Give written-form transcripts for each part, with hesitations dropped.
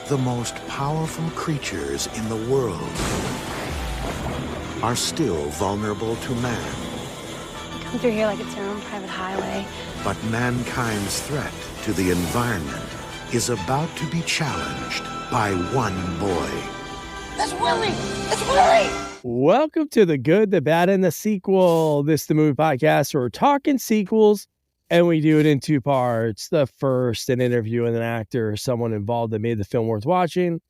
the most powerful creatures in the world are still vulnerable to man. Come through here like it's our own private highway. But mankind's threat to the environment is about to be challenged by one boy. That's Willy! It's Willy! Welcome to The Good, the Bad, and the Sequel. This is the movie podcast where we're talking sequels, and we do it in two parts. The first, an interview with an actor or someone involved that made the film worth watching.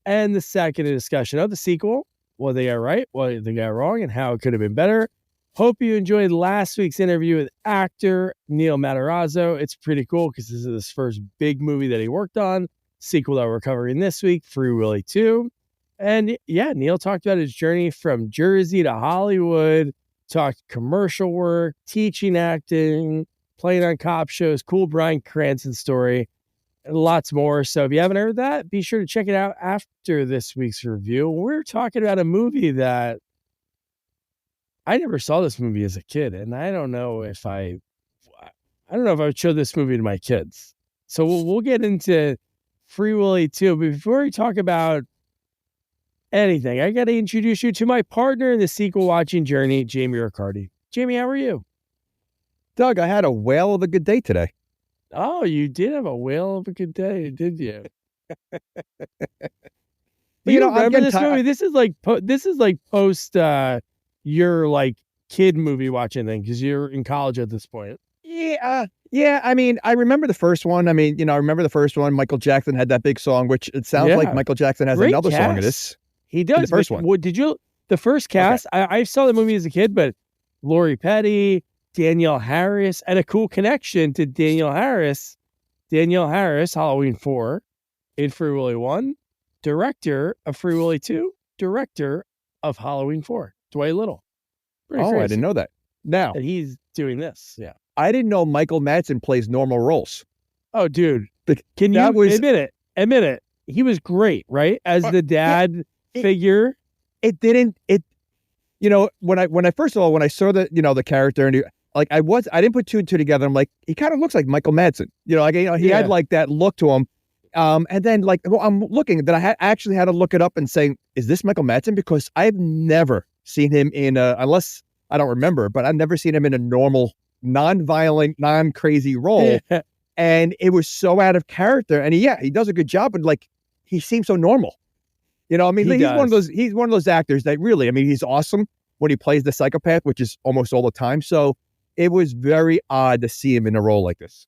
And the second, a discussion of the sequel, what they got right, what they got wrong, and how it could have been better. Hope you enjoyed last week's interview with actor Neil Matarazzo. It's pretty cool because this is his first big movie that he worked on. Sequel that we're covering this week, Free Willy 2. And yeah, Neil talked about his journey from Jersey to Hollywood, talked commercial work, teaching acting, playing on cop shows, cool Bryan Cranston story, and lots more. So if you haven't heard that, be sure to check it out after this week's review. We're talking about a movie that I never saw this movie as a kid, and I don't know if I would show this movie to my kids. So we'll get into Free Willy 2. But before we talk about anything, I got to introduce you to my partner in the sequel watching journey, Jamie Riccardi. Jamie, how are you? Doug, I had a whale of a good day today. Oh, you did have a whale of a good day, did you? You know, remember this movie? This is like post your like kid movie watching thing because you're in college at this point. Yeah. I mean, I remember the first one. I mean, I remember the first one. Michael Jackson had that big song, which it sounds like Michael Jackson has another song in this. He does. The first one. Did you? The first cast, okay. I saw the movie as a kid, but Lori Petty, Danielle Harris, and a cool connection to Danielle Harris. Danielle Harris, Halloween 4, in Free Willy 1, director of Free Willy 2, director of Halloween 4. Dwight Little. Pretty crazy. I didn't know that. Now that he's doing this. Yeah. I didn't know Michael Madsen plays normal roles. Oh, dude. Can you admit it? He was great, right? As the dad figure. When I first of all, when I saw the character and I didn't put two and two together. I'm like, he kind of looks like Michael Madsen. He had like that look to him. And then I'm looking that I actually had to look it up and say, is this Michael Madsen? Because I've never seen him in unless I don't remember, but I've never seen him in a normal, non-violent, non-crazy role. Yeah. And it was so out of character. And he does a good job, but he seems so normal. He's one of those actors that really, he's awesome when he plays the psychopath, which is almost all the time. So it was very odd to see him in a role like this.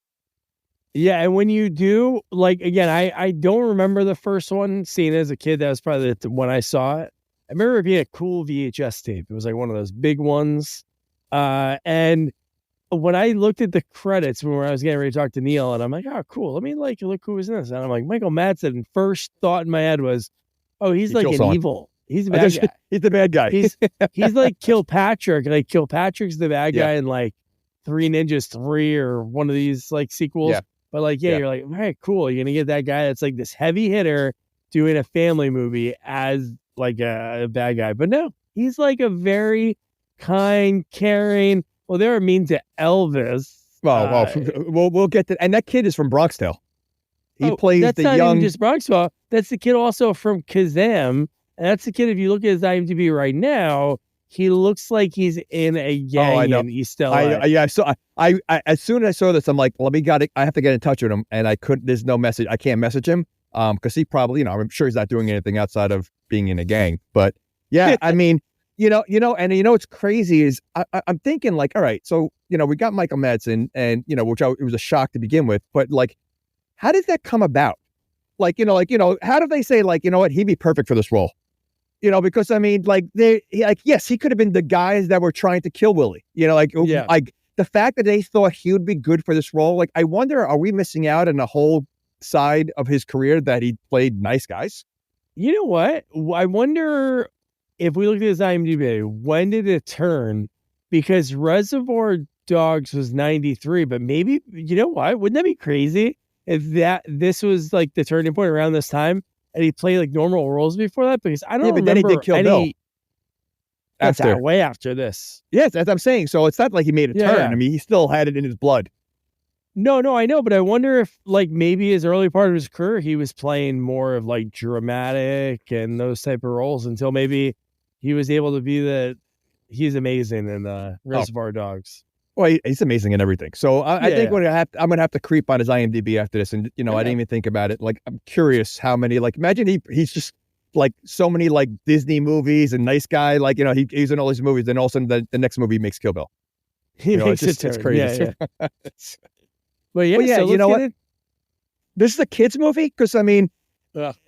Yeah, and when you do, again, I don't remember the first one, seeing it as a kid. That was probably the one I saw it. I remember it being a cool VHS tape. It was like one of those big ones. And when I looked at the credits when I was getting ready to talk to Neil, and I'm like, oh, cool. Let me look who was in this. And I'm like, Michael Madsen. And first thought in my head was, oh, he's like an evil. He's a bad guy. He's the bad guy. He's like Kilpatrick. Like Kilpatrick's the bad guy in like Three Ninjas 3 or one of these sequels. Yeah. But you're like, all right, cool. You're going to get that guy that's like this heavy hitter doing a family movie as like a bad guy. But no, he's like a very kind, caring. Well, they were mean to Elvis. Well, we'll get to. And that kid is from Bronxdale. He plays that's the not young. Even just Bronxdale. That's the kid also from Kazam. And that's the kid. If you look at his IMDb right now, he looks like he's in a gang in East LA. So I as soon as I saw this, I'm like, I have to get in touch with him, and I couldn't. There's no message. I can't message him because he probably, I'm sure he's not doing anything outside of being in a gang. But yeah, and what's crazy is I'm thinking all right, so we got Michael Madsen, and it was a shock to begin with, but how did that come about? How do they say he'd be perfect for this role? Because yes, he could have been the guys that were trying to kill Willy. The fact that they thought he would be good for this role, I wonder, are we missing out on a whole side of his career that he played nice guys? You know what? I wonder if we look at his IMDb, when did it turn? Because Reservoir Dogs was 93, but maybe, you know what? Wouldn't that be crazy if this was the turning point around this time? And he played normal roles before that, because I don't remember. Then he did Kill Bill. That's way after this. Yes, as I'm saying. So it's not like he made a turn. Yeah. He still had it in his blood. No, I know, but I wonder if like maybe his early part of his career, he was playing more of like dramatic and those type of roles until maybe he was able to be he's amazing in Reservoir Dogs. Well, he's amazing in everything. So I think Yeah. I'm gonna have to creep on his IMDb after this, and I didn't even think about it. Like, I'm curious how many. Like, imagine he's just like so many like Disney movies and nice guy. Like, he's in all these movies, then all of a sudden the next movie makes Kill Bill. He makes it's it crazy. Yeah. But yeah, yeah, so you know let's what? This is a kids movie because I mean,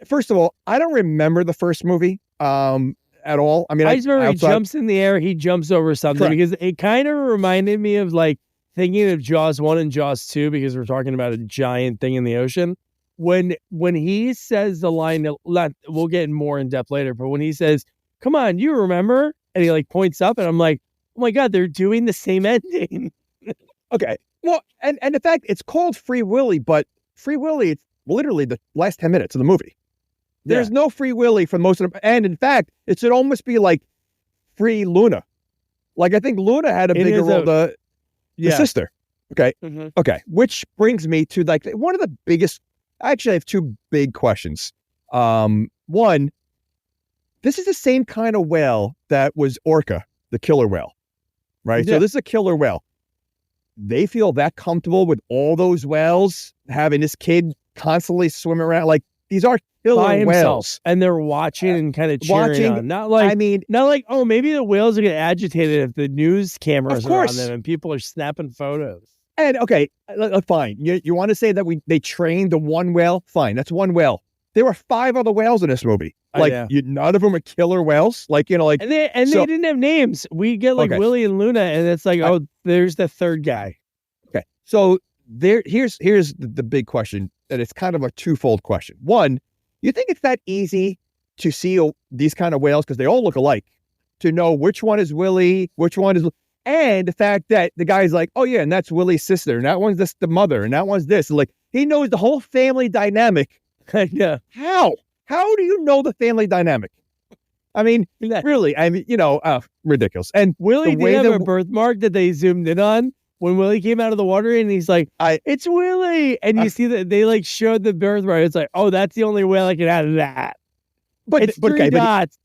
first of all, I don't remember the first movie at all. I mean, I just remember he outside- jumps in the air, he jumps over something. Correct. Because it kind of reminded me of like thinking of Jaws 1 and Jaws 2 because we're talking about a giant thing in the ocean. When he says the line, we'll get more in depth later, but when he says, "Come on, you remember?" and he like points up, and I'm like, "Oh my god, they're doing the same ending." Okay. Well, and the fact it's called Free Willy, but Free Willy, it's literally the last 10 minutes of the movie. There's no Free Willy for most of them. And in fact, it should almost be like Free Luna. Like, I think Luna had a bigger role, the sister. Okay. Mm-hmm. Okay. Which brings me to like one of the biggest, actually I have two big questions. One, this is the same kind of whale that was Orca, the killer whale, right? Yeah. So this is a killer whale. They feel that comfortable with all those whales having this kid constantly swim around. Like, these are killer whales, and they're watching and kind of cheering on. Not like, oh, maybe the whales are getting agitated if the news cameras are on them and people are snapping photos. And okay, fine. You want to say that they trained the one whale? Fine, that's one whale. There were 5 other whales in this movie. Like, none of them are killer whales. Like, like, and they didn't have names. We get like Willy and Luna, and it's like, oh, there's the third guy. Okay, so here's the big question, and it's kind of a twofold question. One, you think it's that easy to see these kind of whales because they all look alike, to know which one is Willy, which one is, and the fact that the guy's like, oh yeah, and that's Willy's sister, and that one's the mother, and that one's this, and like he knows the whole family dynamic. Yeah. How do you know the family dynamic? I mean, really, I mean, ridiculous. And Willy did have a birthmark that they zoomed in on when Willy came out of the water, and he's like, it's Willy. And you see that they like showed the birthmark. It's like, oh, that's the only way I can add that. But it's 3 dots.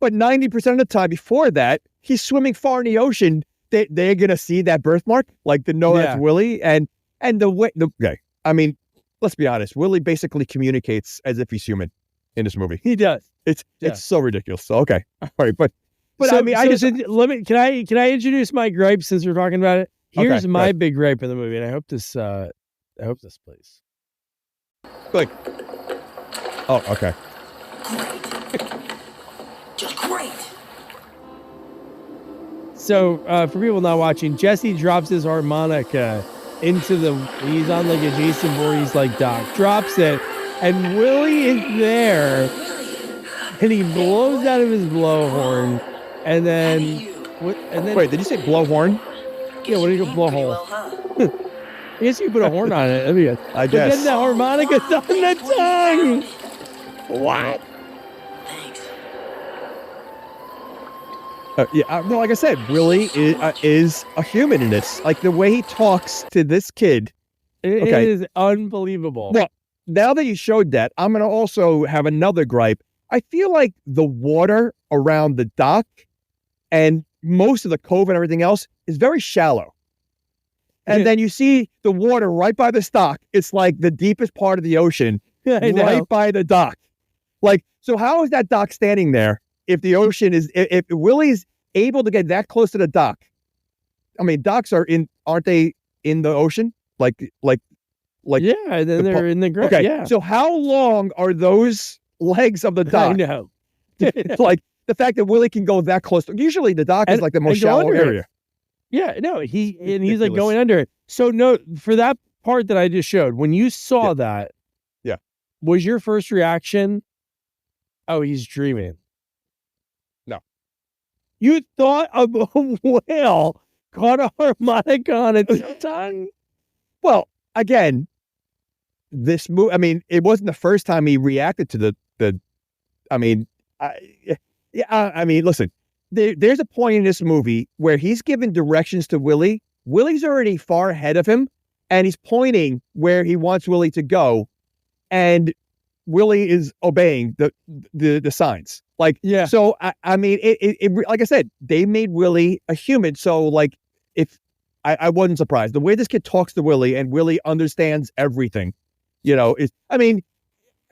But 90% of the time before that, he's swimming far in the ocean. They're going to see that birthmark, like to know that's Willy. And the way, I mean, let's be honest. Willy basically communicates as if he's human in this movie. He does. It's so ridiculous. So, okay. All right. But so, I mean, can I introduce my gripe since we're talking about it? Here's my big gripe in the movie, and I hope this plays. Like, oh, okay. Just great. So, for people not watching, Jesse drops his harmonica he's on like a Jason Voorhees like dock, drops it, and Willy is there, and he blows out of his blowhorn, and then wait, did you say blowhorn? Yeah, what do you blow hole? I guess you put a horn on it. I guess. But then the harmonica's on the tongue. What? Thanks. No, like I said, Willy is a human in this. Like, the way he talks to this kid. It is unbelievable. Well, now that you showed that, I'm going to also have another gripe. I feel like the water around the dock and most of the cove and everything else is very shallow. And then you see the water right by the dock. It's like the deepest part of the ocean, right by the dock. Like, so how is that dock standing there if the ocean is, if Willy's able to get that close to the dock? I mean, docks aren't they in the ocean? Like, yeah, then they're in the ground. Okay, yeah. So how long are those legs of the dock? I know. It's like the fact that Willy can go that close. Usually the dock is like the most shallow area. Yeah, no, he's like going under it. So no, for that part that I just showed, when you saw that, was your first reaction, oh, he's dreaming? No. You thought a whale caught a harmonica on its tongue? Well, again, this movie, I mean, it wasn't the first time he reacted to I mean, listen, there's a point in this movie where he's giving directions to Willy. Willy's already far ahead of him, and he's pointing where he wants Willy to go, and Willy is obeying the signs. Like, Yeah. So I mean, it like I said, they made Willy a human. So like, if I wasn't surprised the way this kid talks to Willy, and Willy understands everything. I mean,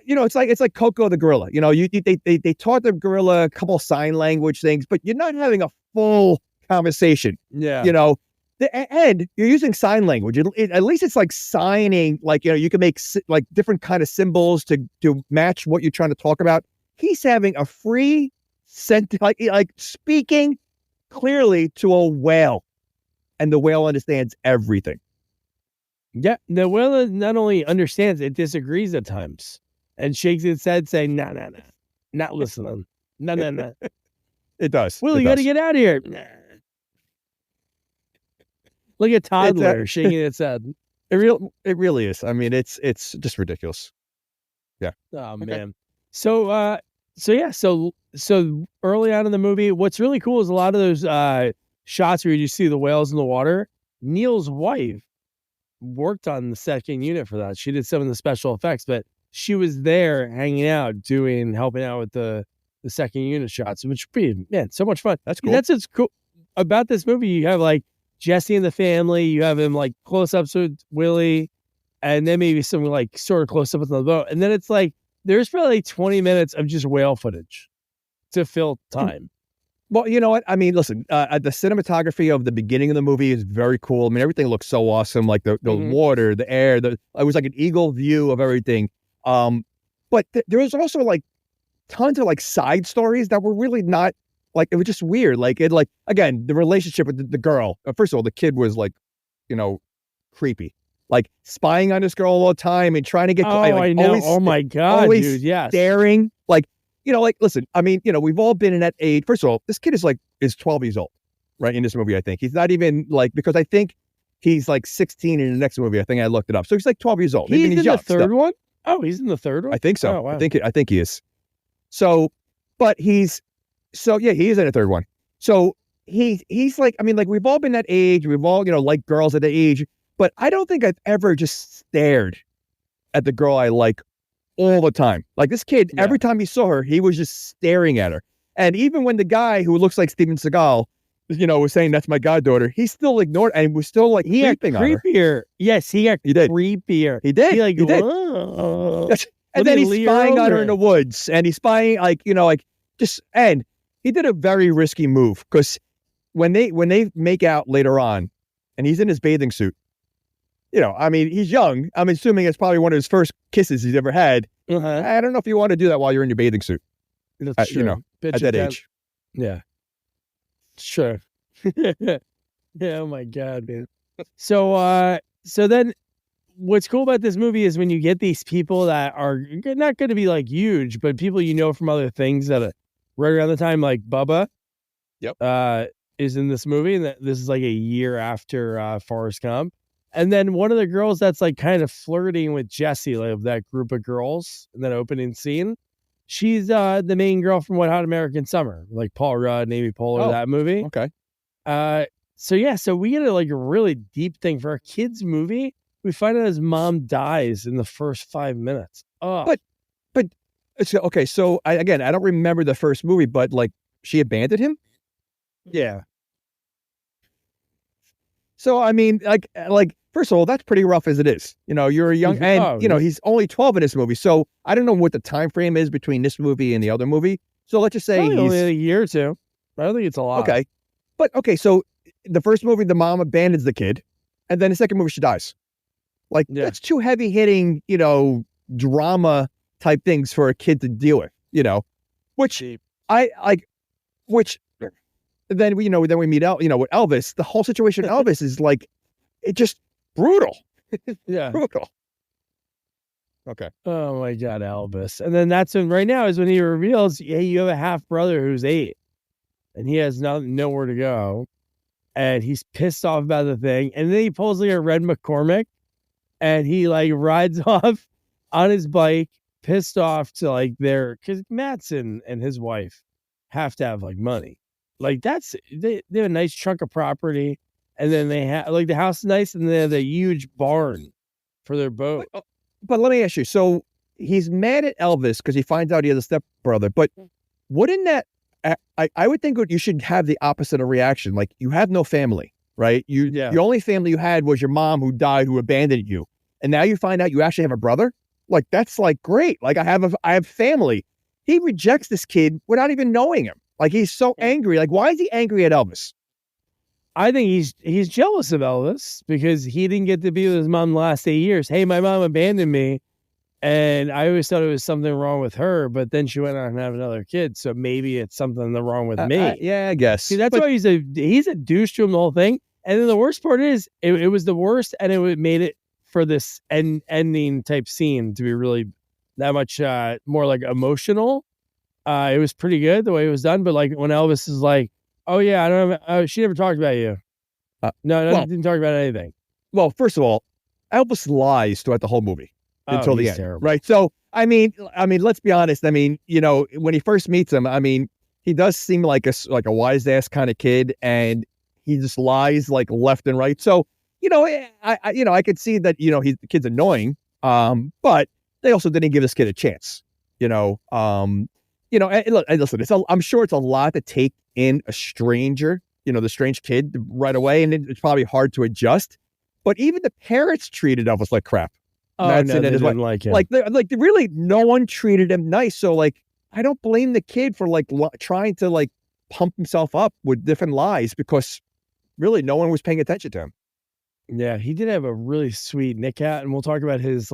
it's like Coco the gorilla. They taught the gorilla a couple sign language things, but you're not having a full conversation. Yeah. And you're using sign language. At least it's like signing, like, you can make like different kind of symbols to match what you're trying to talk about. He's having a free sentence, like speaking clearly to a whale, and the whale understands everything. Yeah. The whale not only understands, it disagrees at times and shakes its head saying, no, not listening. No. It does. Willy, you got to get out of here. Nah. Like a toddler shaking its head. It really is. I mean, it's just ridiculous. Yeah. Oh man. So early on in the movie, what's really cool is a lot of those shots where you see the whales in the water. Neil's wife worked on the second unit for that. She did some of the special effects, but she was there hanging out, helping out with the second unit shots, which so much fun. That's cool. That's what's cool about this movie. You have like Jesse and the family, you have him like close ups with Willy, and then maybe some like sort of close ups on the boat. And then it's like there's probably 20 minutes of just whale footage to fill time. Well, you know what? I mean, listen, the cinematography of the beginning of the movie is very cool. I mean, everything looks so awesome, like the water, the air, it was like an eagle view of everything. But there was also like tons of like side stories that were really not, like, it was just weird. Like, again, the relationship with the girl. First of all, the kid was like, creepy, like spying on this girl all the time and trying to get. I know. Always, oh my God, dude. Yes. Staring. Like, listen, I mean, we've all been in that age. First of all, this kid is 12 years old, right? In this movie, I think. He's not even like, because I think he's like 16 in the next movie. I think I looked it up. So he's like 12 years old. He's in the third one? Oh, he's in the third one? I think so. Oh, wow. I think he is. So, but he is in the third one. So he's like, I mean, like, we've all been that age. We've all, like girls at that age. But I don't think I've ever just stared at the girl I like all the time. Like, this kid, every time he saw her, he was just staring at her. And even when the guy who looks like Steven Seagal, was saying that's my goddaughter, he still ignored and was still like creeping on her. Creepier. Yes, he got creepier. He did. He did. And then he's spying on her in the woods, and he's spying and he did a very risky move, because when they make out later on, and he's in his bathing suit, I mean, he's young. I'm assuming it's probably one of his first kisses he's ever had. I don't know if you want to do that while you're in your bathing suit. That's true. At that age. Yeah. Sure. Yeah, oh my God, man. So then what's cool about this movie is when you get these people that are not going to be like huge, but people from other things that are right around the time, like Bubba. Yep. Is in this movie, and this is like a year after Forrest Gump. And then one of the girls that's like kind of flirting with Jesse, like that group of girls in that opening scene, she's the main girl from Wet Hot American Summer, like Paul Rudd and Amy Poehler, that movie. Okay. So we get a really deep thing for a kid's movie. We find out his mom dies in the first 5 minutes. Oh, but it's okay. So I don't remember the first movie, but like, she abandoned him. Yeah. So I mean, like first of all, that's pretty rough as it is. You're a young, and he's only 12 in this movie. So I don't know what the time frame is between this movie and the other movie. So let's just say probably only a year or two. I don't think it's a lot. Okay, but okay. So the first movie, the mom abandons the kid, and then the second movie, she dies. Like, that's two heavy hitting, drama type things for a kid to deal with. Which I like. Which then we meet with Elvis. The whole situation with Elvis is like, it just brutal. Yeah, brutal. Okay. Oh my God, Elvis. And then that's when he reveals, hey, you have a half brother who's 8, and he has nowhere to go, and he's pissed off about the thing. And then he pulls like a Red McCormick, and he like rides off on his bike, pissed off to like because Madsen and his wife have to have like money. Like, they have a nice chunk of property. and then they have like the house is nice, and they have a huge barn for their boat. But let me ask you. So he's mad at Elvis because he finds out he has a stepbrother. But wouldn't that? I would think you should have the opposite of reaction. Like you have no family, right? Your only family you had was your mom who died, who abandoned you, and now you find out you actually have a brother. Like that's like great. Like I have family. He rejects this kid without even knowing him. Like he's so angry. Like why is he angry at Elvis? I think he's jealous of Elvis because he didn't get to be with his mom the last 8 years. Hey, my mom abandoned me, and I always thought it was something wrong with her, but then she went on and have another kid, so maybe it's something wrong with me. Yeah, I guess. See, that's why he's a douche to him the whole thing. And then the worst part is it was the worst, and it made it for this ending type scene to be really that much more like emotional. It was pretty good the way it was done, but like when Elvis is like, "Oh yeah, I don't have, she never talked about you." No, didn't talk about anything. Well, first of all, Elvis lies throughout the whole movie until the end, terrible. right? So I mean, let's be honest. I mean, when he first meets him, I mean, he does seem like a wise ass kind of kid, and he just lies like left and right. So I could see that the kid's annoying, but they also didn't give this kid a chance. And listen, I'm sure it's a lot to take in a stranger, the strange kid right away, and it's probably hard to adjust. But even the parents treated Elvis like crap. Oh, Madsen no, they didn't like him. Like really, no one treated him nice. So like, I don't blame the kid for like trying to like pump himself up with different lies because really no one was paying attention to him. Yeah, he did have a really sweet Nick hat, and we'll talk about his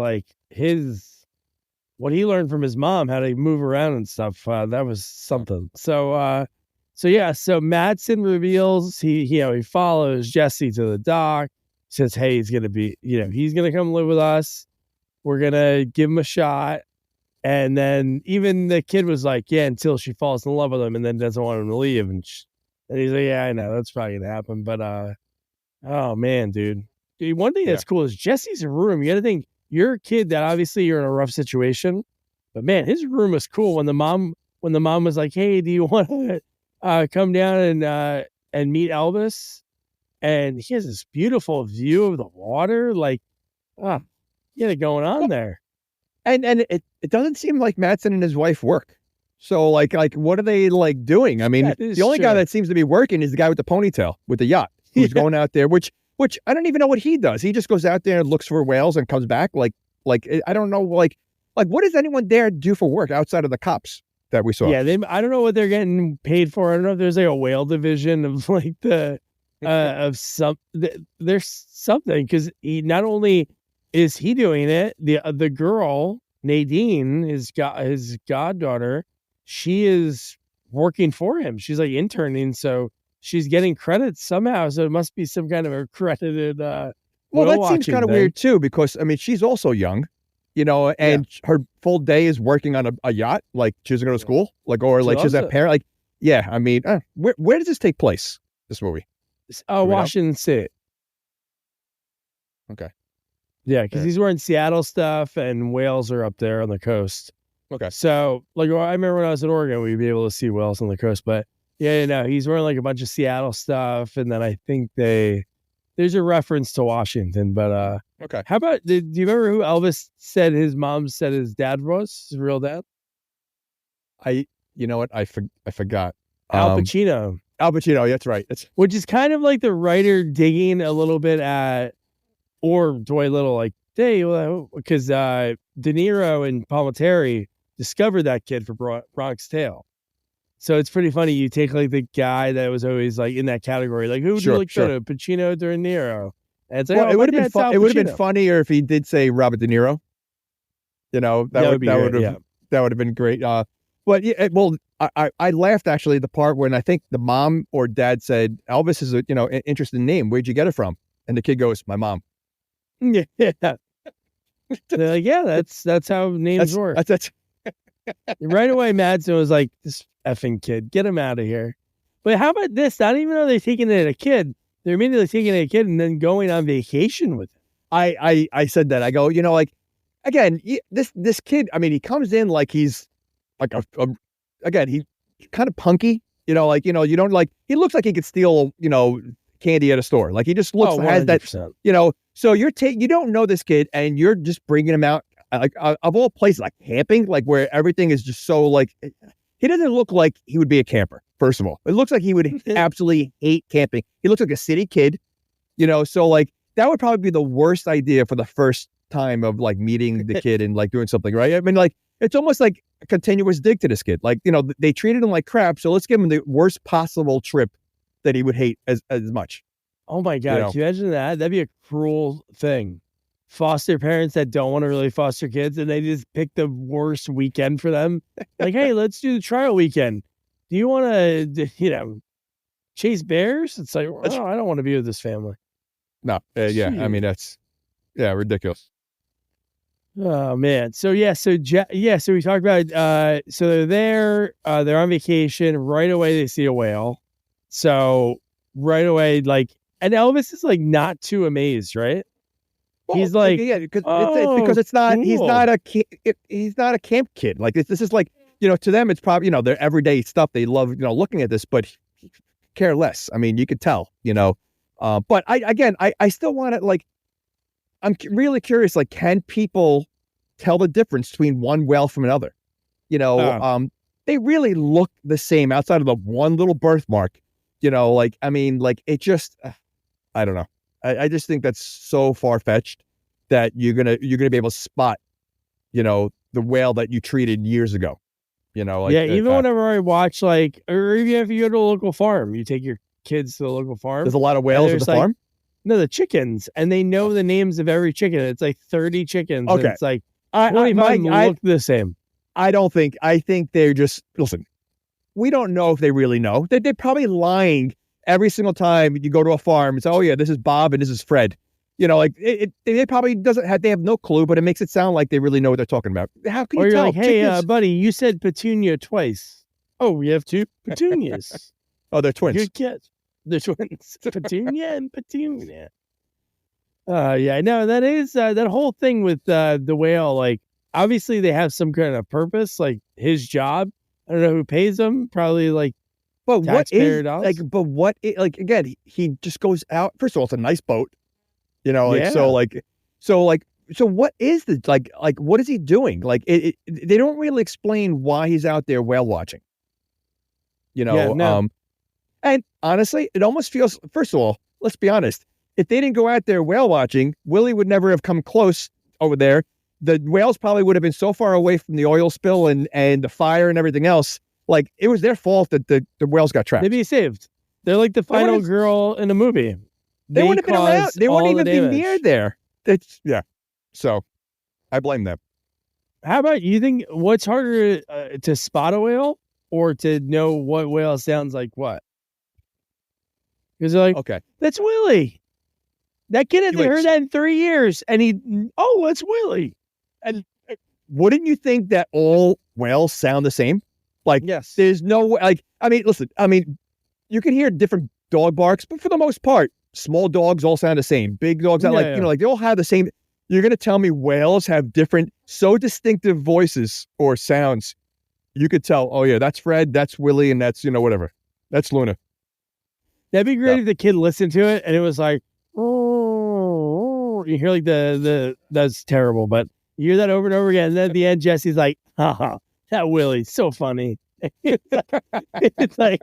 what he learned from his mom, how to move around and stuff. That was something. So Madsen reveals he follows Jesse to the dock, says, hey, he's gonna be, he's gonna come live with us. We're gonna give him a shot. And then even the kid was like, yeah, until she falls in love with him and then doesn't want him to leave. And he's like, yeah, I know that's probably gonna happen. But oh man, dude. One thing that's cool is Jesse's room. You gotta think, you're a kid that obviously you're in a rough situation, but man, his room was cool. When the mom was like, hey, do you want to come down and meet Elvis? And he has this beautiful view of the water. Like, he had it going on there. And it doesn't seem like Madsen and his wife work. So like what are they like doing? I mean, the only guy that seems to be working is the guy with the ponytail with the yacht who's going out there, which I don't even know what he does. He just goes out there and looks for whales and comes back. Like I don't know. Like what does anyone there do for work outside of the cops that we saw? Yeah, I don't know what they're getting paid for. I don't know if there's like a whale division of like the there's something, because he not only is he doing it, the girl Nadine, his goddaughter, she is working for him. She's like interning, so she's getting credits somehow. So it must be some kind of accredited. Well, that seems kind of weird too, because I mean, she's also young, and her full day is working on a yacht. Like she doesn't go to school, she's a parent. Like, yeah, I mean, where does this take place? This movie? Washington State. Okay. Yeah, because he's wearing Seattle stuff, and whales are up there on the coast. Okay. So, I remember when I was in Oregon, we'd be able to see whales on the coast. But he's wearing like a bunch of Seattle stuff, and then I think there's a reference to Washington. But okay. How about? Do you remember who Elvis said his mom said his dad was? His real dad? You know what? I forgot. Al Pacino. Al Pacino. That's right. Which is kind of like the writer digging a little bit at. Or Dwight Little, like, hey, because De Niro and Palminteri discovered that kid for Bronx Tale. So it's pretty funny. You take like the guy that was always like in that category, like who would you like better, Pacino or De Niro? And it's like, it would have been funnier if he did say Robert De Niro. That would have been great. But yeah, well, I laughed actually at the part when I think the mom or dad said Elvis is a an interesting name. Where'd you get it from? And the kid goes, my mom. Yeah. They're like, yeah, that's how names work. That's right away. Madsen was like, this effing kid, get him out of here. But how about this? Not even though they're taking it a kid, they're immediately taking it a kid and then going on vacation with him. I said that. I go, again, this kid. I mean, he comes in like he's like again, he's kind of punky. You don't like. He looks like he could steal candy at a store. Like he just looks has that, 100%. So you don't know this kid and you're just bringing him out like of all places, like camping, like where everything is just so like, he doesn't look like he would be a camper. First of all, it looks like he would absolutely hate camping. He looks like a city kid, so like that would probably be the worst idea for the first time of like meeting the kid and like doing something, right? I mean, like it's almost like a continuous dig to this kid. Like, they treated him like crap. So let's give him the worst possible trip that he would hate as much. Oh my God. Can you imagine that? That'd be a cruel thing. Foster parents that don't want to really foster kids and they just pick the worst weekend for them. Like, hey, let's do the trial weekend. Do you want to, chase bears? It's like, oh, I don't want to be with this family. No. Yeah. I mean, that's, ridiculous. Oh man. So we talked about, so they're there, they're on vacation. Right away, they see a whale. So right away, like, and Elvis is like not too amazed, right? Well, he's like, because it's not, cool. He's not a camp kid. Like this is like, to them, it's probably, their everyday stuff. They love, looking at this, but care less. I mean, you could tell, but I still want to like, I'm really curious, like, can people tell the difference between one whale from another? They really look the same outside of the one little birthmark, like, I mean, like it just, I don't know. I just think that's so far-fetched that you're gonna be able to spot, the whale that you treated years ago. Like, even whenever I watch like, or even if you go to a local farm, you take your kids to the local farm. There's a lot of whales at the farm? No, the chickens, and they know the names of every chicken. It's like 30 chickens. Okay. And it's like 25 look the same. I think they're just, listen, we don't know if they really know. They're probably lying every single time you go to a farm. It's, oh yeah, this is Bob and this is Fred. Like they probably they have no clue, but it makes it sound like they really know what they're talking about. How can you tell? Like, hey, buddy, you said petunia twice. Oh, we have two petunias. Oh, they're twins. Good catch. They're twins. Petunia and Petunia. No, that is that whole thing with the whale. Like, obviously, they have some kind of purpose. Like his job. I don't know who pays him. Probably like, but what is dollars. like? But what? Like again, he just goes out. First of all, it's a nice boat. So what is the like? What is he doing? Like, they don't really explain why he's out there whale watching. And honestly, it almost feels, first of all, let's be honest. If they didn't go out there whale watching, Willy would never have come close over there. The whales probably would have been so far away from the oil spill and the fire and everything else. Like, it was their fault that the whales got trapped. They'd be saved. They're like the final girl in a movie. They wouldn't have been around. They wouldn't even be near there. So I blame them. How about you think what's harder to spot a whale or to know what whale sounds like what? Because they're like, okay, that's Willy. That kid hasn't heard that in 3 years. And that's Willy. And wouldn't you think that all whales sound the same? Like, yes. There's no way. Like, I mean, listen, you can hear different dog barks, but for the most part, small dogs all sound the same. Big dogs, like they all have the same. You're going to tell me whales have different, so distinctive voices or sounds. You could tell, oh yeah, that's Fred, that's Willy, and that's, whatever. That's Luna. That'd be great if the kid listened to it and it was like, oh, you hear like that's terrible, but you hear that over and over again. And then at the end, Jesse's like, haha, that Willy's so funny. It's like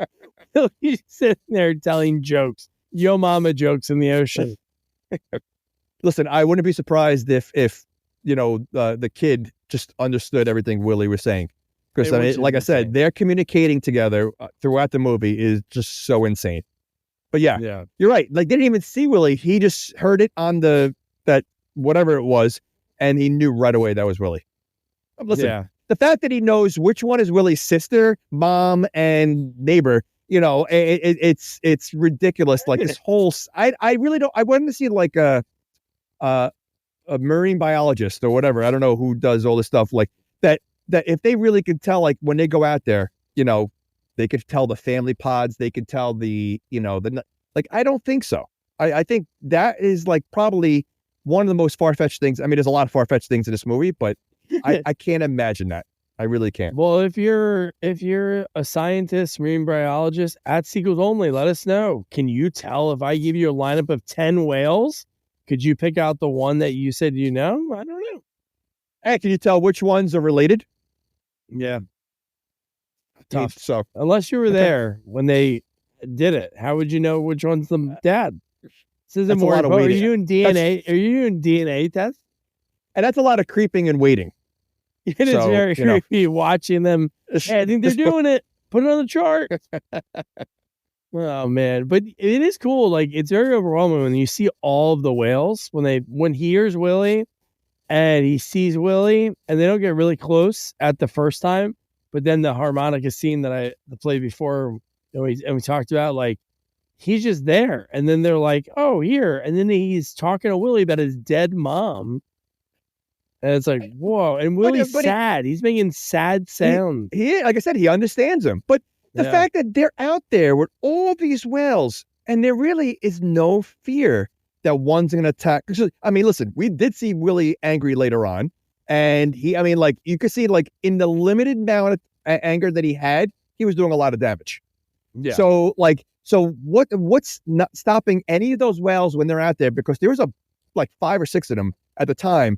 he's sitting there telling jokes, yo mama jokes in the ocean. Listen, I wouldn't be surprised if the kid just understood everything Willy was saying. Because like I said, they're communicating together throughout the movie is just so insane. But yeah, you're right. Like, they didn't even see Willy. He just heard it on that whatever it was, and he knew right away that was Willy. Listen, the fact that he knows which one is Willy's sister, mom, and neighbor, it's ridiculous. Like, this whole, I really don't. I wanted to see like a marine biologist or whatever. I don't know who does all this stuff like that. That if they really could tell, like, when they go out there, they could tell the family pods. They could tell I don't think so. I think that is like probably one of the most far-fetched things. I mean, there's a lot of far-fetched things in this movie, but I can't imagine that. I really can't. Well, if you're a scientist, marine biologist at Sequels Only, let us know. Can you tell if I give you a lineup of 10 whales? Could you pick out the one that you said you know? I don't know. Hey, can you tell which ones are related? Yeah. Tough. So unless you were there when they did it, how would you know which one's the dad? This isn't more. Are you doing DNA? Are you doing DNA tests? And that's a lot of creeping and waiting. It is very creepy watching them. Hey, I think they're doing it. Put it on the chart. Oh man, but it is cool. Like it's very overwhelming when you see all of the whales when he hears Willy and he sees Willy, and they don't get really close at the first time. But then the harmonica scene that I played before, and we talked about, like he's just there, and then they're like, "Oh, here," and then he's talking to Willy about his dead mom, and it's like, "Whoa!" And Willy's sad. He's making sad sounds. He, like I said, he understands them. But the fact that they're out there with all these whales, and there really is no fear that one's going to attack. I mean, listen, we did see Willy angry later on. And you could see, like, in the limited amount of anger that he had, he was doing a lot of damage. Yeah. So what's not stopping any of those whales when they're out there? Because there was like 5 or 6 of them at the time.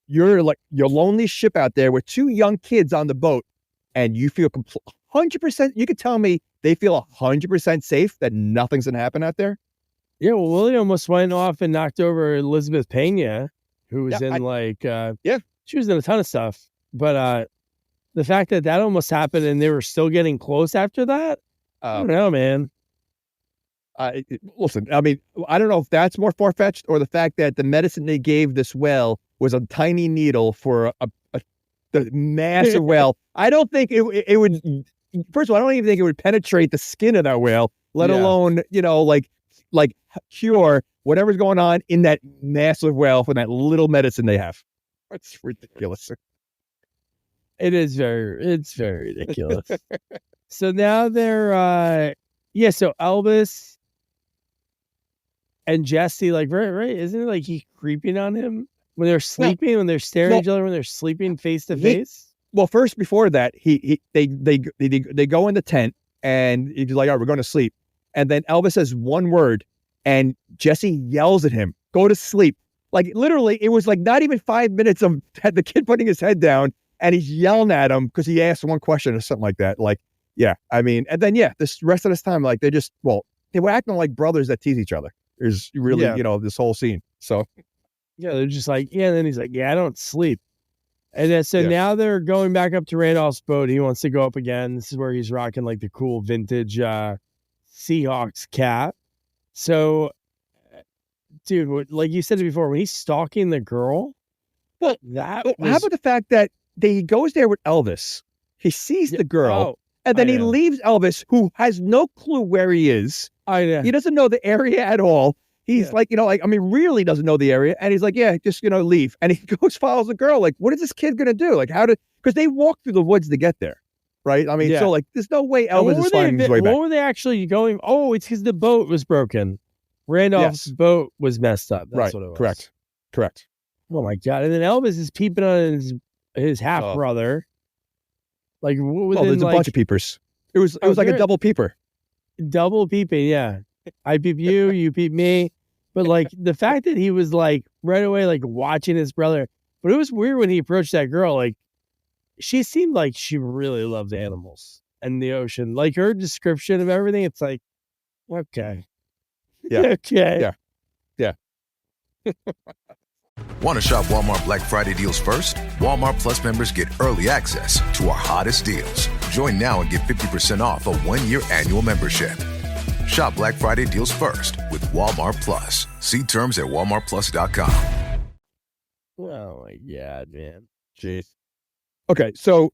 You're like your lonely ship out there with 2 young kids on the boat, and you feel 100%. You could tell me they feel 100% safe that nothing's gonna happen out there. Yeah. Well, Willy almost went off and knocked over Elizabeth Pena, who was she was in a ton of stuff, but the fact that almost happened and they were still getting close after that, I don't know, man. Listen, I mean, I don't know if that's more far-fetched or the fact that the medicine they gave this whale was a tiny needle for the massive whale. I don't think it would. First of all, I don't even think it would penetrate the skin of that whale, let alone like cure whatever's going on in that massive whale from that little medicine they have. It's ridiculous. It's very ridiculous. So now they're so Elvis and Jesse, like right, isn't it like he's creeping on him when they're sleeping, when they're staring at each other, when they're sleeping face to face? Well, first before that, they go in the tent and he's like, "All right, we're going to sleep," and then Elvis says one word. And Jesse yells at him, "Go to sleep." Like literally, it was like not even 5 minutes of the kid putting his head down and he's yelling at him because he asked one question or something like that. Like, yeah, I mean, and then, this rest of this time, like they were acting like brothers that tease each other. Is really, this whole scene. So, they're just like, and then he's like, I don't sleep. And then, now they're going back up to Randolph's boat. He wants to go up again. This is where he's rocking like the cool vintage Seahawks cap. So, dude, like you said before, when he's stalking the girl, how about the fact that he goes there with Elvis, he sees the girl, and then he leaves Elvis, who has no clue where he is. I know. He doesn't know the area at all. He's really doesn't know the area, and he's like, just leave. And he goes follows the girl. Like, what is this kid gonna do? Like, because they walk through the woods to get there. Right? I mean, so like, there's no way Elvis is finding his way back. What were they actually going? Oh, it's because the boat was broken. Randolph's boat was messed up. That's what it was. Correct. Oh my God. And then Elvis is peeping on his half brother. Like, there's a bunch of peepers. It was like a double peeper. Double peeping, yeah. I peep you, you peep me. But like the fact that he was like right away, like watching his brother. But it was weird when he approached that girl, like, she seemed like she really loved animals and the ocean. Like her description of everything, it's like, okay. Yeah. Okay. Yeah. Want to shop Walmart Black Friday deals first? Walmart Plus members get early access to our hottest deals. Join now and get 50% off a 1-year annual membership. Shop Black Friday deals first with Walmart Plus. See terms at walmartplus.com. Oh my God, man. Jeez. Okay, so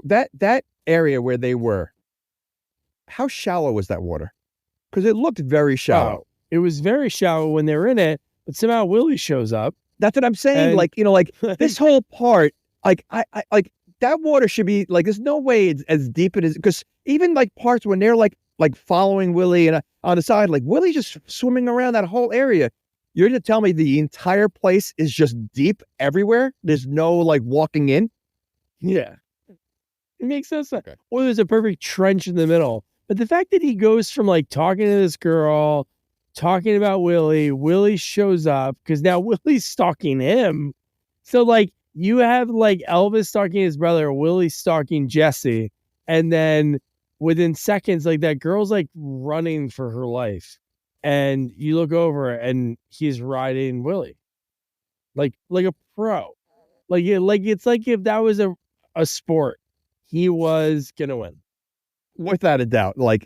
that area where they were, how shallow was that water? Because it looked very shallow. Oh, it was very shallow when they were in it, but somehow Willy shows up. That's what I'm saying. And, this whole part, like I that water should be like. There's no way it's as deep it is, because even like parts when they're like following Willy and on the side, like Willy's just swimming around that whole area. You're to tell me the entire place is just deep everywhere? There's no like walking in? Yeah. It makes no sense. Or there's a perfect trench in the middle. But the fact that he goes from like talking to this girl, talking about Willy shows up because now Willy's stalking him. So like you have like Elvis stalking his brother, Willy stalking Jesse, and then within seconds, like that girl's like running for her life. And you look over and he's riding Willy. Like a pro. It's like if that was a sport, he was gonna win. Without a doubt. Like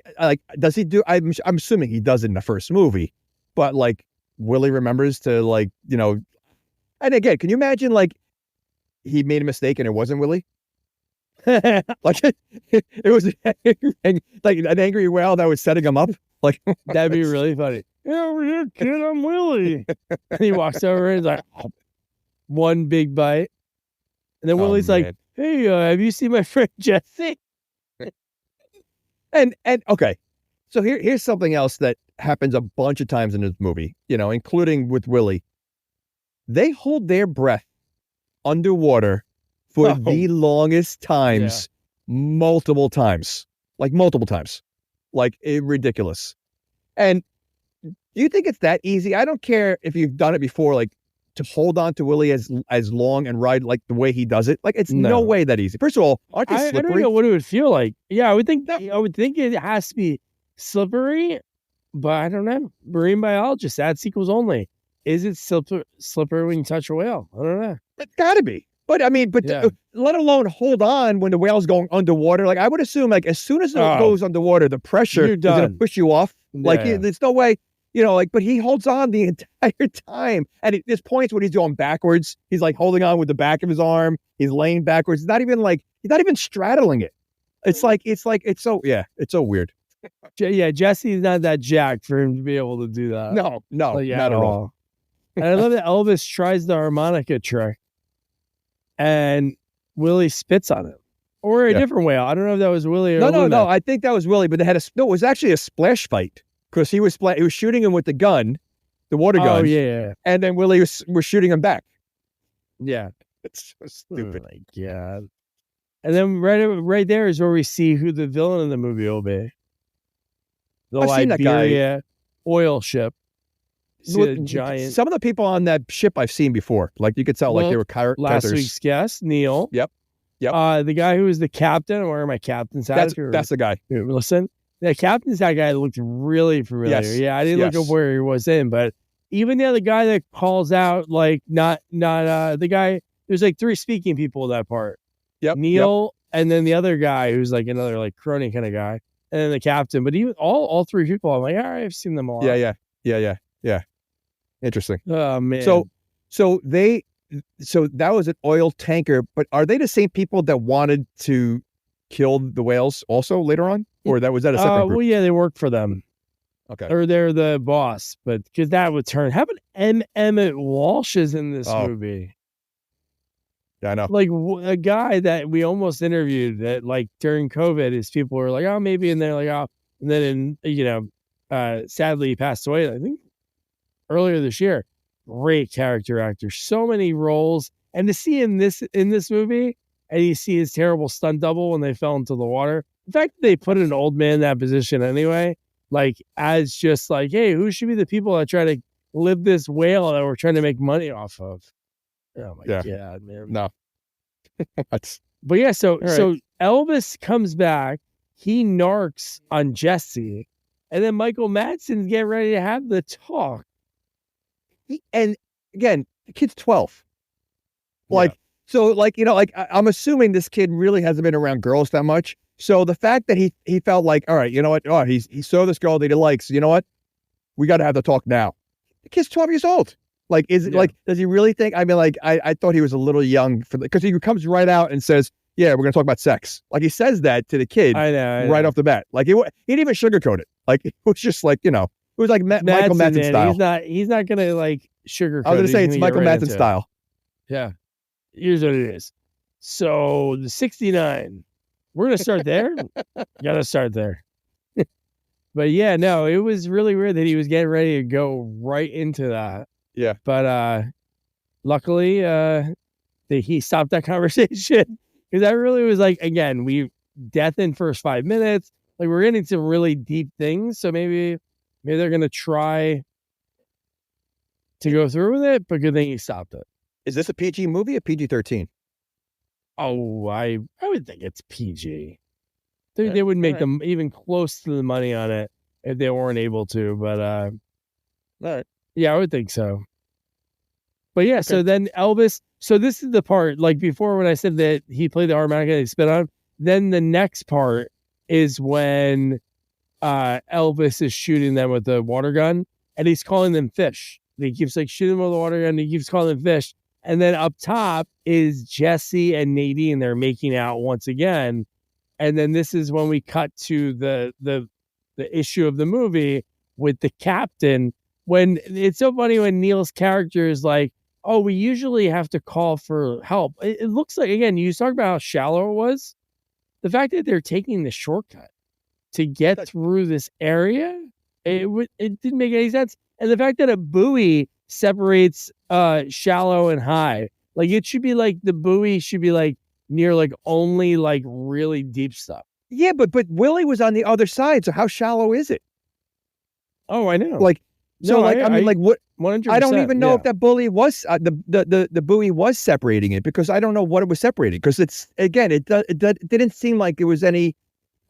does he do? I'm assuming he does it in the first movie, but like Willy remembers to like, you know. And again, can you imagine like he made a mistake and it wasn't Willy? Like it was like an angry whale that was setting him up. Like that'd be really funny. Yeah, over here, kid, I'm Willy. And he walks over and he's like, oh, one big bite, and then Willy's like, "Hey, have you seen my friend Jesse?" And okay, so here's something else that happens a bunch of times in this movie, you know, including with Willy. They hold their breath underwater for the longest times, multiple times, like ridiculous. And do you think it's that easy? I don't care if you've done it before, like to hold on to Willy as long and ride like the way he does it. Like it's no way that easy. First of all, aren't they slippery? I don't know what it would feel like. Yeah, I would think it has to be slippery, but I don't know. Marine biologist, add sequels only. Is it slippery when you touch a whale? I don't know. It's gotta be. But I mean, let alone hold on when the whale's going underwater. Like I would assume, like as soon as it goes underwater, the pressure is going to push you off. Yeah. Like there's no way, you know. Like, but he holds on the entire time, and there's points when he's going backwards. He's like holding on with the back of his arm. He's laying backwards. He's not even straddling it. It's so weird. Yeah, Jesse's not that jacked for him to be able to do that. No, not at all. And I love that Elvis tries the harmonica trick. And Willy spits on him, or a different whale. I don't know if that was Willy or no. I think that was Willy, but they had it was actually a splash fight because he was shooting him with the gun, the water gun. Oh yeah, and then Willy was shooting him back. Yeah, it's so stupid. Oh my God. And then right there is where we see who the villain of the movie will be. The Liberia oil ship. Giant. Some of the people on that ship I've seen before. Like you could tell, like they were characters. Last week's guest, Neil. Yep. The guy who was the captain. I'm wearing my captain's hat. That's the guy. Listen, the captain's hat guy looked really familiar. Yes. Yeah, I didn't look up where he was in, but even the other guy that calls out, like not the guy. There's like three speaking people in that part. Yep. Neil, and then the other guy who's like another like crony kind of guy, and then the captain. But even all three people, I'm like, all right, I've seen them a lot. Yeah. Interesting. Oh man. So that was an oil tanker, but are they the same people that wanted to kill the whales also later on? Or was that a separate group? Well, yeah, they work for them. Okay. Or they're the boss, but because that would turn. How about Emmett Walsh is in this movie? Yeah, I know. Like a guy that we almost interviewed that like during COVID, his people were like, oh, maybe, and they're like, oh, and then sadly he passed away, I think earlier this year. Great character actor, so many roles, and to see him in this movie, and you see his terrible stunt double when they fell into the water. In fact, they put an old man in that position anyway, like as just like, hey, who should be the people that try to live this whale that we're trying to make money off of? Oh my God, man. No. But yeah, so Elvis comes back, he narcs on Jesse, and then Michael Madsen's getting ready to have the talk. And again, the kid's 12. Like, so like, you know, like I'm assuming this kid really hasn't been around girls that much. So the fact that he felt like, all right, you know what? Oh, he saw this girl that he likes. You know what? We got to have the talk now. The kid's 12 years old. Like, is it like, does he really think? I mean, like, I thought he was a little young because he comes right out and says, yeah, we're going to talk about sex. Like he says that to the kid right off the bat. Like he didn't even sugarcoat it. Like it was just like, you know, it was like Michael Madsen style. He's not going to like sugarcoat it. I was going to say it's Michael Madsen style. Yeah. Here's what it is. So the 69, we're going to start there. Got to start there. But yeah, no, it was really weird that he was getting ready to go right into that. Yeah. But luckily, he stopped that conversation because that really was like, again, death in first 5 minutes. Like we're getting some really deep things. So maybe they're going to try to go through with it, but good thing he stopped it. Is this a PG movie or PG-13? Oh, I would think it's PG. They wouldn't make them even close to the money on it if they weren't able to. But All right. yeah, I would think so. But yeah, so then Elvis. So this is the part, like before when I said that he played the harmonica and he spit on him. Then the next part is when Elvis is shooting them with the water gun and he's calling them fish. He keeps like shooting them with the water gun and he keeps calling them fish. And then up top is Jesse and Nadine. They're making out once again. And then this is when we cut to the issue of the movie with the captain. When it's so funny when Neil's character is like, oh, we usually have to call for help. It looks like, again, you talk about how shallow it was. The fact that they're taking the shortcut to get through this area, it didn't make any sense. And the fact that a buoy separates shallow and high, like it should be like the buoy should be like near like only like really deep stuff. Yeah, but Willy was on the other side, so how shallow is it? Oh, I know. Like, so no, like I mean, like what? 100%, I don't even know if that buoy was the buoy was separating it because I don't know what it was separating because it's again it didn't seem like it was any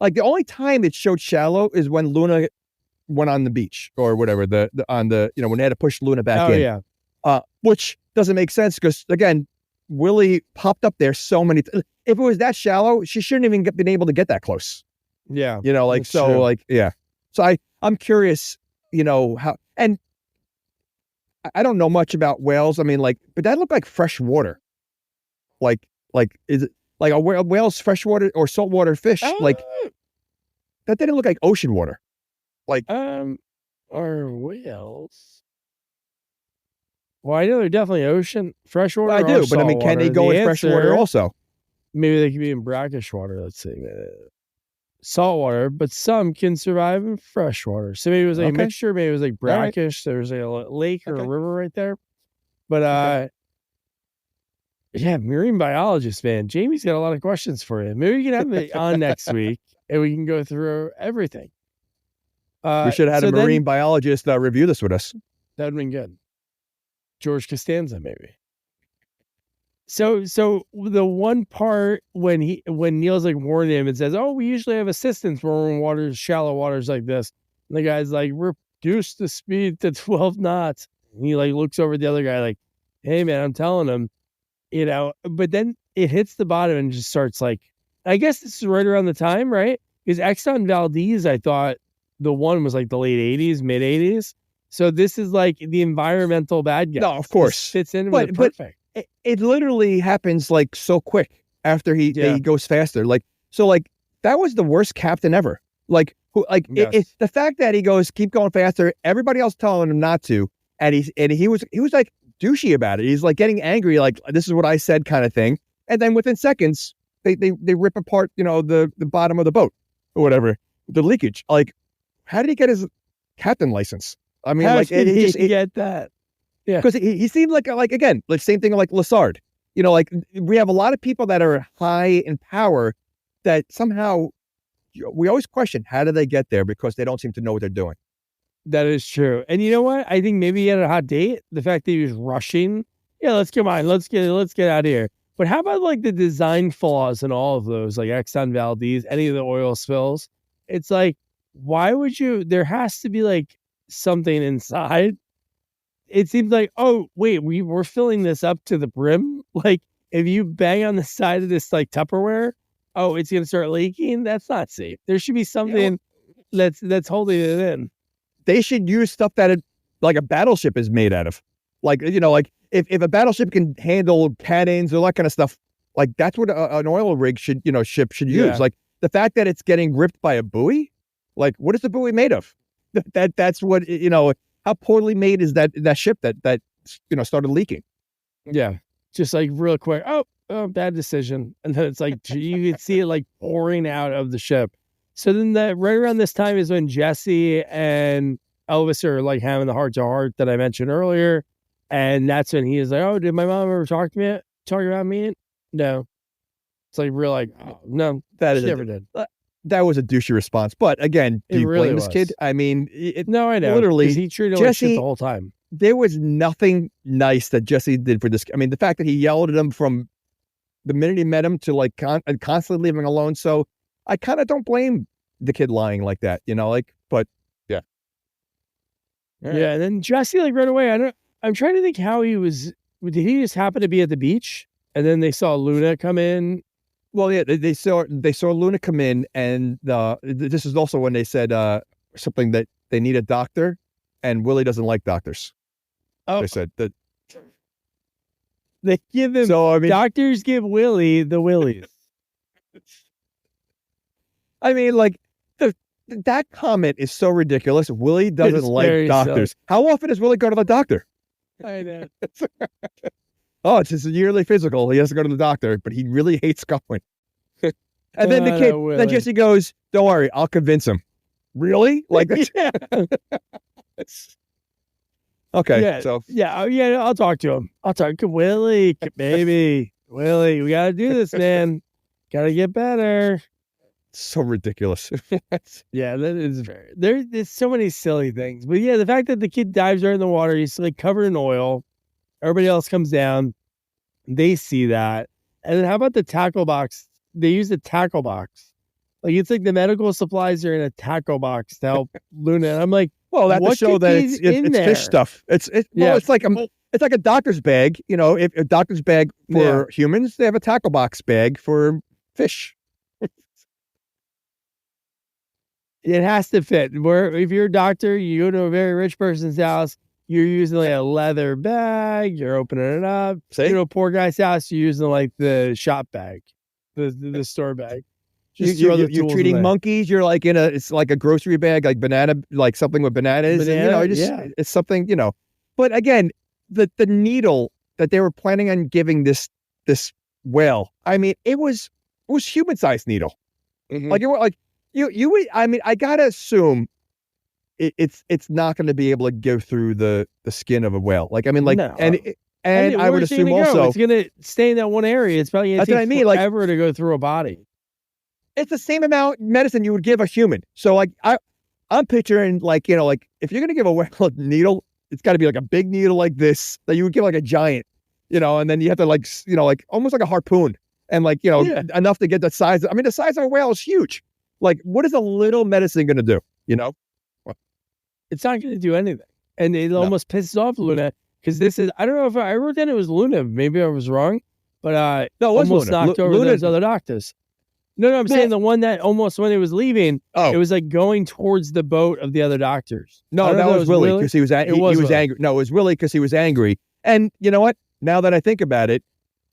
like the only time it showed shallow is when Luna went on the beach or whatever on the when they had to push Luna back in. Oh yeah, which doesn't make sense because again Willy popped up there so many. If it was that shallow, she shouldn't even been able to get that close. Yeah, like so true. like yeah. So I'm curious, how and. I don't know much about whales. I mean, like, but that looked like fresh water. Like, is it like a whale's freshwater or saltwater fish? Like, that didn't look like ocean water. Like, are whales? Well, I know they're definitely ocean freshwater. I do, but I mean, can they go in freshwater also? Maybe they could be in brackish water. Let's see. Saltwater, but some can survive in freshwater. So maybe it was like a mixture. Maybe it was like brackish. Right. There's a lake or a river right there. But yeah, marine biologist, man. Jamie's got a lot of questions for you. Maybe we can have it on next week and we can go through everything. We should have had a marine biologist review this with us. That would have been good. George Costanza, maybe. So the one part when Neil's like warning him and says, "Oh, we usually have assistance when we're in waters, shallow waters like this," and the guy's like, "Reduce the speed to 12 knots." And he like looks over at the other guy like, "Hey man, I'm telling him," But then it hits the bottom and just starts like, I guess this is right around the time, right? Because Exxon Valdez, I thought the one was like the late 80s, mid 80s. So this is like the environmental bad guy. No, of course, this fits in with perfect. It literally happens like so quick after he goes faster. Like, so like that was the worst captain ever. Like, the fact that he goes, keep going faster, everybody else telling him not to. And he was like douchey about it. He's like getting angry. Like, this is what I said kind of thing. And then within seconds, they rip apart, the bottom of the boat or whatever, the leakage. Like, how did he get his captain license? I mean, how did he get that? Yeah, because he seemed like again, like same thing like Lassard. Like we have a lot of people that are high in power that somehow we always question how do they get there because they don't seem to know what they're doing. That is true. And you know what? I think maybe he had a hot date. The fact that he was rushing. Yeah, let's get out of here. But how about like the design flaws in all of those, like Exxon Valdez, any of the oil spills? It's like, why would you? There has to be like something inside. It seems like, oh, wait, we're filling this up to the brim. Like, if you bang on the side of this, like, Tupperware, oh, it's going to start leaking? That's not safe. There should be something that's holding it in. They should use stuff that like a battleship is made out of. Like, like if a battleship can handle cannons or that kind of stuff, like, that's what an oil rig ship should use. Like, the fact that it's getting ripped by a buoy, like, what is the buoy made of? That's what, how poorly made is that ship that started leaking? Yeah, just like real quick. Oh, bad decision, and then it's like you can see it like pouring out of the ship. So then right around this time is when Jesse and Elvis are like having the heart to heart that I mentioned earlier. And that's when he is like, oh, did my mom ever talk about me? No. It's like, we're like, oh, no, That she is never did. That was a douchey response. But again, do It you really blame this was. kid? I mean, No, I know. literally, 'cause he treated her like shit Jesse- the whole time. there was nothing nice that Jesse did for this. I mean, the fact that he yelled at him from the minute he met him to like constantly leaving him alone. So I kind of don't blame the kid lying like that, but yeah. Yeah. And then Jesse like ran away. I'm trying to think how he was. Did he just happen to be at the beach? And then they saw Luna come in. Well, yeah, they saw Luna come in, and this is also when they said something that they need a doctor, and Willy doesn't like doctors. Oh, They said that. they give him. So I mean, Doctors give Willy the willies. I mean, like that comment is so ridiculous. Willy doesn't It's like very doctors. silly. How often does Willy go to the doctor? I know. Oh, it's his yearly physical. He has to go to the doctor, but he really hates going. And then the Oh, kid, no, Willy. then Jesse goes, "Don't worry, I'll convince him." Really? Like, Yeah. okay, Yeah. so Yeah, I'll talk to him. I'll talk to Willy, baby. Willy, we got to do this, man. Got to get better. so ridiculous. Yeah, that is very. There's so many silly things, but yeah, the fact that the kid dives right in the water, he's like covered in oil. Everybody else comes down. They see that, and then how about the tackle box? They use the tackle box, like it's like the medical supplies are in a tackle box to help Luna. And I'm like, Well, that's to What show could that be it's in fish there? stuff. It's Yeah. it's like a doctor's bag. If a doctor's bag for humans, they have a tackle box bag for fish. it has to fit. Where if you're a doctor, you go to a very rich person's house, you're using like a leather bag, you're opening it up. See? You know, poor guy's house, you're using like the shop bag, the store bag. Just You're throw the tools in treating there. monkeys. You're like it's like a grocery bag, like banana, like something with bananas. Banana, and, it's something, But again, the needle that they were planning on giving this whale, I mean, it was human sized needle. Mhm. Like it was like you would. I mean, I gotta assume it's not going to be able to go through the skin of a whale. Like, I mean, like, No. and I would where's it assume gonna go? also it's gonna stay in that one area. It's probably gonna That's take what I mean, like- forever to go through a body. it's the same amount of medicine you would give a human. So like I'm picturing like, like if you're going to give a whale a needle, it's got to be like a big needle like this that you would give like a giant, and then you have to like, like almost like a harpoon and like, Yeah. enough to get the size. I mean, the size of a whale is huge. Like, what is a little medicine going to do? It's not gonna do anything, and it almost pisses off Luna because this is. I don't know if I wrote down it was Luna. Maybe I was wrong, but No, it was almost Luna. knocked over Luna- those other doctors. No, I'm saying the one that almost when it was leaving, Oh, it was like going towards the boat of the other doctors. I no, don't that know if was it Willy because he was It he was was Willy. angry. No, it was Willy because he was angry. And you know what? Now that I think about it,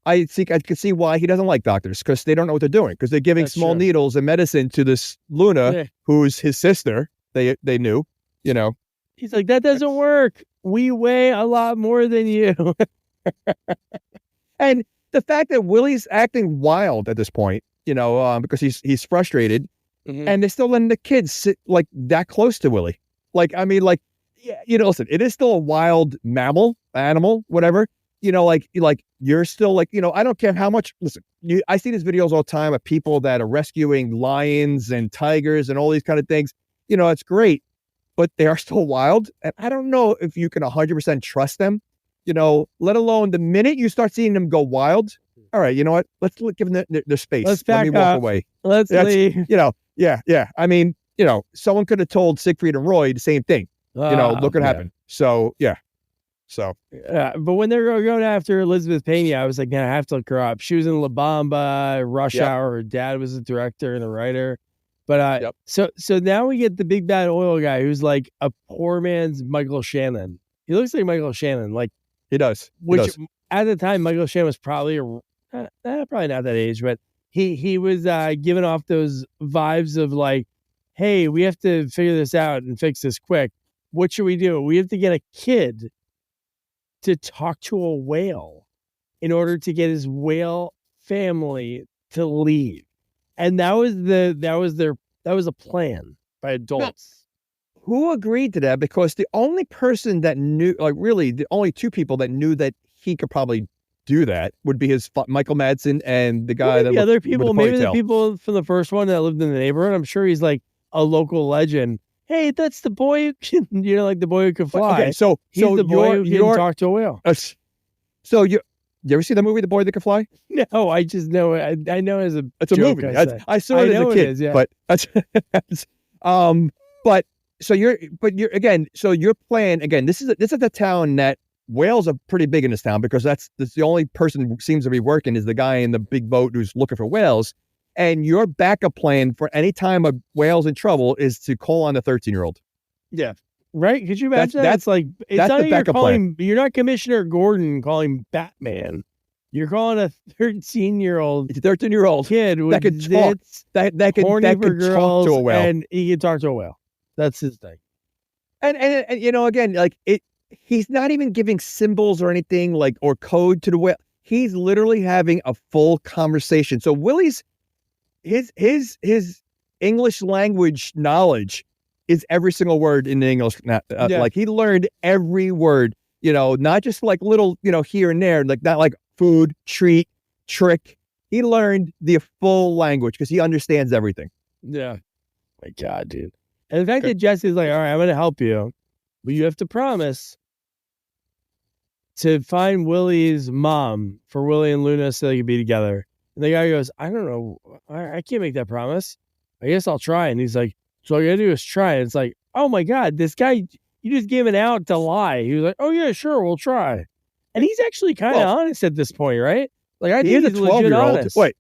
I could see why he doesn't like doctors because they don't know what they're doing because they're giving That's small true. needles and medicine to this Luna, Yeah. who's his sister. They knew, He's like, that doesn't work. We weigh a lot more than you. And the fact that Willy's acting wild at this point, because he's frustrated, and they're still letting the kids sit like that close to Willy. Like, I mean, like, yeah, listen, it is still a wild animal, whatever. Like you're still like, I don't care how much. Listen, I see these videos all the time of people that are rescuing lions and tigers and all these kind of things. It's great, but they are still wild, and I don't know if you can 100% trust them. Let alone the minute you start seeing them go wild. All right, you know what? Let's give them their space. Let's Let me back walk up. away. Let's That's- leave. Yeah. I mean, someone could have told Siegfried and Roy the same thing. Look what happened. So, yeah. So, But when they were going after Elizabeth Pena, I was like, man, I have to look her up. She was in La Bamba, Rush Yep. Hour. Her dad was the director and the writer. But Yep. so now we get the big bad oil guy who's like a poor man's Michael Shannon. He looks like Michael Shannon, like he does. He which does. at the time Michael Shannon was probably probably not that age, but he was giving off those vibes of like, hey, we have to figure this out and fix this quick. What should we do? We have to get a kid to talk to a whale in order to get his whale family to leave. And that was a plan by adults. who agreed to that? Because the only person that knew, like really the only two people that knew that he could probably do that would be his Michael Madsen and the guy that other with people, the maybe the ponytail. people from the first one that lived in the neighborhood. I'm sure he's like a local legend. Hey, that's the boy who can, like the boy who can fly. Okay, so He's the boy who can talk to a whale. So you ever see the movie The Boy That Could Fly? No, I just know it. I know it's It's a movie. I saw it as a kid. Yeah. But that's, but you're again. So your plan again. This is the town that whales are pretty big in this town because that's the only person who seems to be working is the guy in the big boat who's looking for whales. And your backup plan for any time a whale's in trouble is to call on the 13-year-old. Yeah. Right? Could you imagine? That's like it's that's not the backup plan. You're not Commissioner Gordon calling Batman. You're calling a 13-year-old It's a 13-year-old kid with that could talk. That could talk to a whale, and he can talk to a whale. That's his thing. And again, like he's not even giving symbols or anything like or code to the whale. He's literally having a full conversation. So Willy's his English language knowledge is every single word in the English. Like he learned every word, not just like little, here and there, like not like food, treat, trick. He learned the full language because he understands everything. Yeah. My God, dude. And the fact that Jesse's like, all right, I'm going to help you, but you have to promise to find Willy's mom for Willy and Luna so they can be together. And the guy goes, I don't know. I can't make that promise. I guess I'll try. And he's like, so all you gotta do is try. And it's like, oh my God, this guy, you just gave it out to lie. He was like, oh yeah, sure, we'll try. And he's actually kind of honest at this point, right? Like I think he's a 12-year-old. Wait.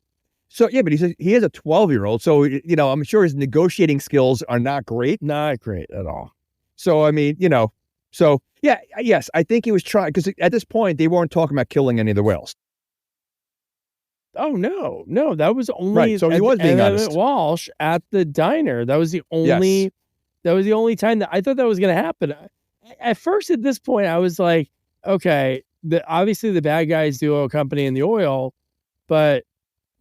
So yeah, but he is a 12-year-old. So, I'm sure his negotiating skills are not great. Not great at all. So, I mean, so yeah, yes, I think he was trying because at this point they weren't talking about killing any of the whales. Oh no, that was only right. So he was being honest. Walsh at the diner. That was the only. Yes. That was the only time that I thought that was going to happen. At first, at this point, I was like, okay, obviously the bad guys do owe a company in the oil, but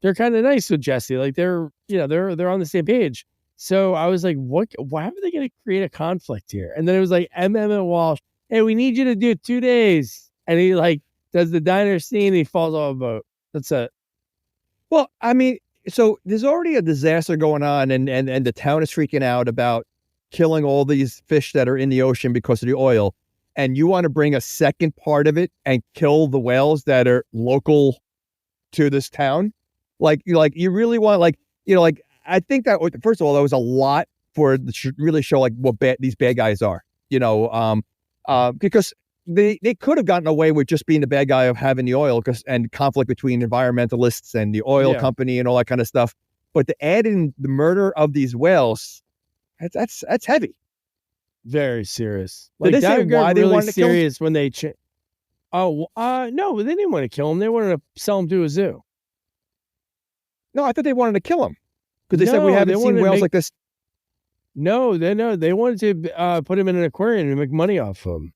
they're kind of nice with Jesse. Like they're on the same page. So I was like, what? Why are they going to create a conflict here? And then it was like Emmett Walsh. Hey, we need you to do 2 days, and he like does the diner scene. And he falls off a boat. That's it. Well, I mean, so there's already a disaster going on and the town is freaking out about killing all these fish that are in the ocean because of the oil. And you want to bring a second part of it and kill the whales that are local to this town? Like you really want, I think that, first of all, that was a lot for to really show like what these bad guys are, because they could have gotten away with just being the bad guy of having the oil and conflict between environmentalists and the oil company and all that kind of stuff. But to add in the murder of these whales, that's heavy. Very serious. Did they say why they wanted to kill him? When they no, they didn't want to kill him. They wanted to sell him to a zoo. No, I thought they wanted to kill him because they said we haven't seen whales like this. No, they wanted to put him in an aquarium and make money off him.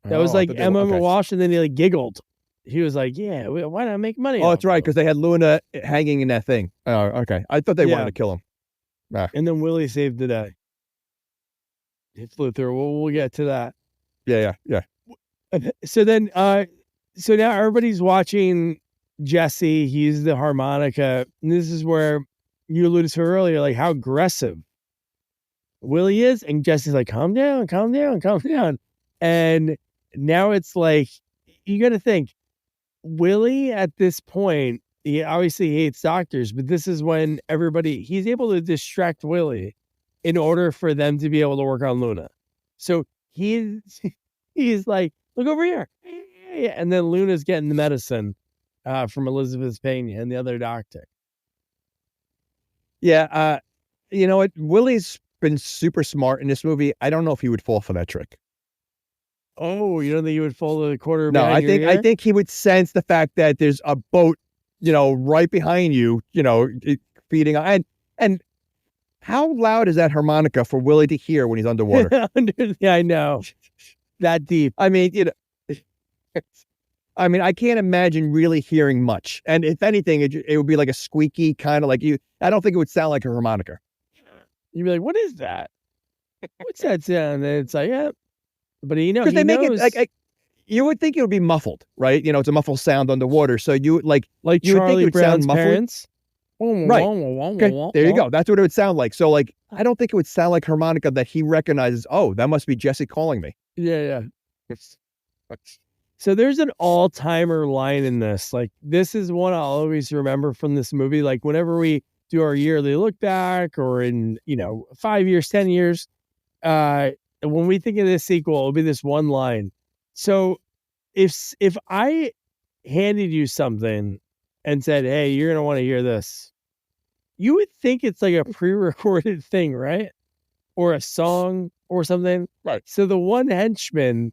That was like Emma Walsh, and then he like giggled. He was like, "Yeah, why not make money?" Oh, that's right, because they had Luna hanging in that thing. Oh, okay. I thought they wanted to kill him. And then Willy saved the day. He flew through. We'll get to that. Yeah. So then, so now everybody's watching Jesse. He's the harmonica. And this is where you alluded to earlier, like how aggressive Willy is, and Jesse's like, "Calm down, calm down, calm down." And now it's like, you got to think, Willy at this point, he obviously hates doctors, but this is when he's able to distract Willy in order for them to be able to work on Luna. So he's like, look over here. And then Luna's getting the medicine from Elizabeth Pena and the other doctor. Yeah. You know what? Willy's been super smart in this movie. I don't know if he would fall for that trick. Oh, you don't think he would fall to the quarter? No, I think he would sense the fact that there's a boat, right behind you, feeding on. And how loud is that harmonica for Willy to hear when he's underwater? Yeah, I know. That deep. I mean, I can't imagine really hearing much. And if anything, it would be like a squeaky kind of like I don't think it would sound like a harmonica. You'd be like, what is that? what's that sound? And it's like, yeah. But Because they make it like you would think it would be muffled, right? It's a muffled sound underwater. So you would like you would think Charlie it would Brown's sound muffled. parents. Right. Okay, there you go. That's what it would sound like. So like, I don't think it would sound like harmonica that he recognizes. Oh, that must be Jesse calling me. Yeah. So there's an all-timer line in this. Like, this is one I'll always remember from this movie. Like, whenever we do our yearly look back, or in 5 years, 10 years, when we think of this sequel, it'll be this one line. So if I handed you something and said, hey, you're gonna want to hear this, you would think it's like a pre-recorded thing, right? Or a song or something. Right. So the one henchman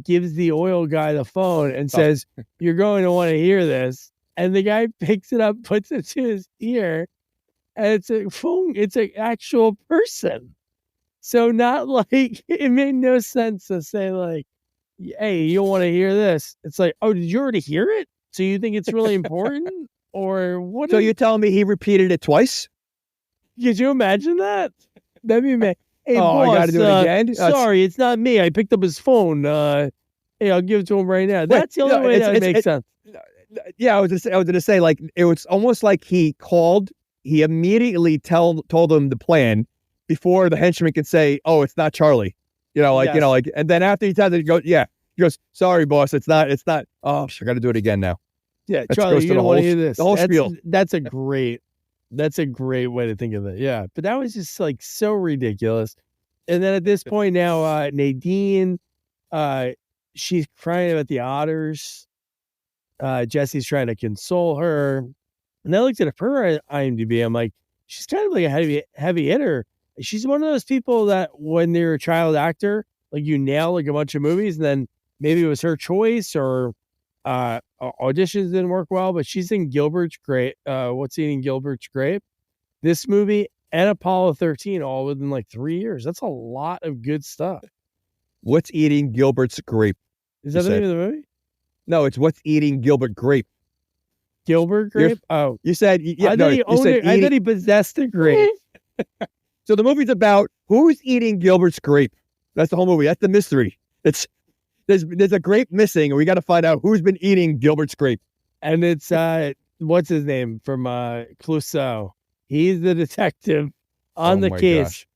gives the oil guy the phone and says, you're going to want to hear this. And the guy picks it up, puts it to his ear, and it's a phone. It's an actual person. So not like, it made no sense to say like, hey, you want to hear this. It's like, oh, did you already hear it? So you think it's really important? Or what? So you're telling me he repeated it twice? Could you imagine that? That'd be amazing. Hey, boss, I got to do it again. Sorry, it's not me. I picked up his phone. Hey, I'll give it to him right now. That's the only way that makes sense. Yeah, I was gonna say like it was almost like he called. He immediately told him the plan before the henchman could say, "Oh, it's not Charlie." And then after he tells it, he goes, "Sorry, boss, it's not. Oh, I got to do it again now." Yeah, Charlie, you don't want to hear this. The whole spiel. That's a great way to think of it. Yeah, but that was just like so ridiculous. And then at this point now, Nadine, she's crying about the otters. Jesse's trying to console her. And I looked at her IMDb. I'm like, she's kind of like a heavy hitter. She's one of those people that when they're a child actor, like you nail like a bunch of movies, and then maybe it was her choice or auditions didn't work well, but she's in Gilbert's Grape. What's Eating Gilbert's Grape? This movie and Apollo 13 all within like 3 years. That's a lot of good stuff. What's Eating Gilbert's Grape? Is that the name of the movie? No, it's What's Eating Gilbert Grape. Gilbert Grape? You said, I thought he possessed a grape. So the movie's about who's eating Gilbert's grape. That's the whole movie. That's the mystery. There's a grape missing, and we got to find out who's been eating Gilbert's grape. And it's what's his name from Clouseau. He's the detective on the case. Gosh.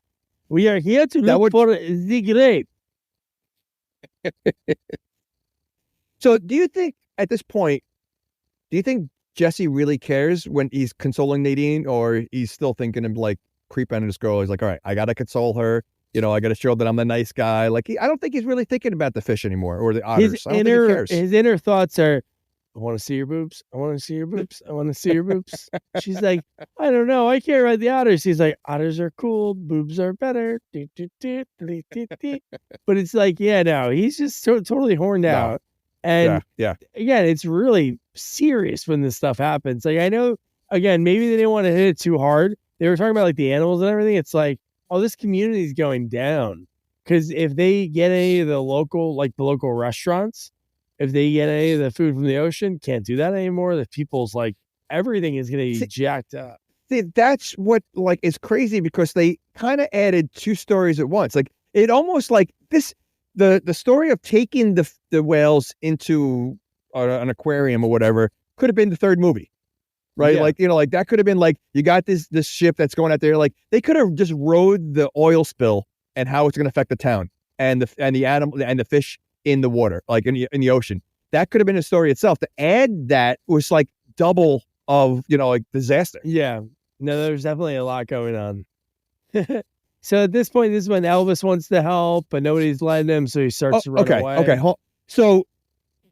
We are here to look for the grape. So do you think at this point, Jesse really cares when he's consoling Nadine, or he's still thinking of like creep on this girl? He's like, all right, I got to console her. I got to show that I'm the nice guy. Like, I don't think he's really thinking about the fish anymore or the otters. I don't think he cares. His inner thoughts are, I want to see your boobs. I want to see your boobs. I want to see your boobs. She's like, I don't know. I care about the otters. He's like, otters are cool. Boobs are better. But it's like, yeah, no, he's just totally horned out. And again, it's really serious when this stuff happens. Like, I know, again, maybe they didn't want to hit it too hard. They were talking about like the animals and everything. It's like, oh, this community is going down. Because if they get any of the local restaurants, if they get any of the food from the ocean, can't do that anymore. The people's like, everything is going to be jacked up. See, that's what like is crazy, because they kind of added two stories at once. Like, it almost like this, the story of taking the whales into an aquarium or whatever could have been the third movie. Right. Yeah. Like that could have been like, you got this ship that's going out there. Like, they could have just rode the oil spill and how it's going to affect the town and the animal and the fish in the water, like in the ocean. That could have been a story itself. To add that was like double of, like disaster. Yeah. No, there's definitely a lot going on. So at this point, this is when Elvis wants to help, but nobody's letting him. So he starts to run away. Okay. So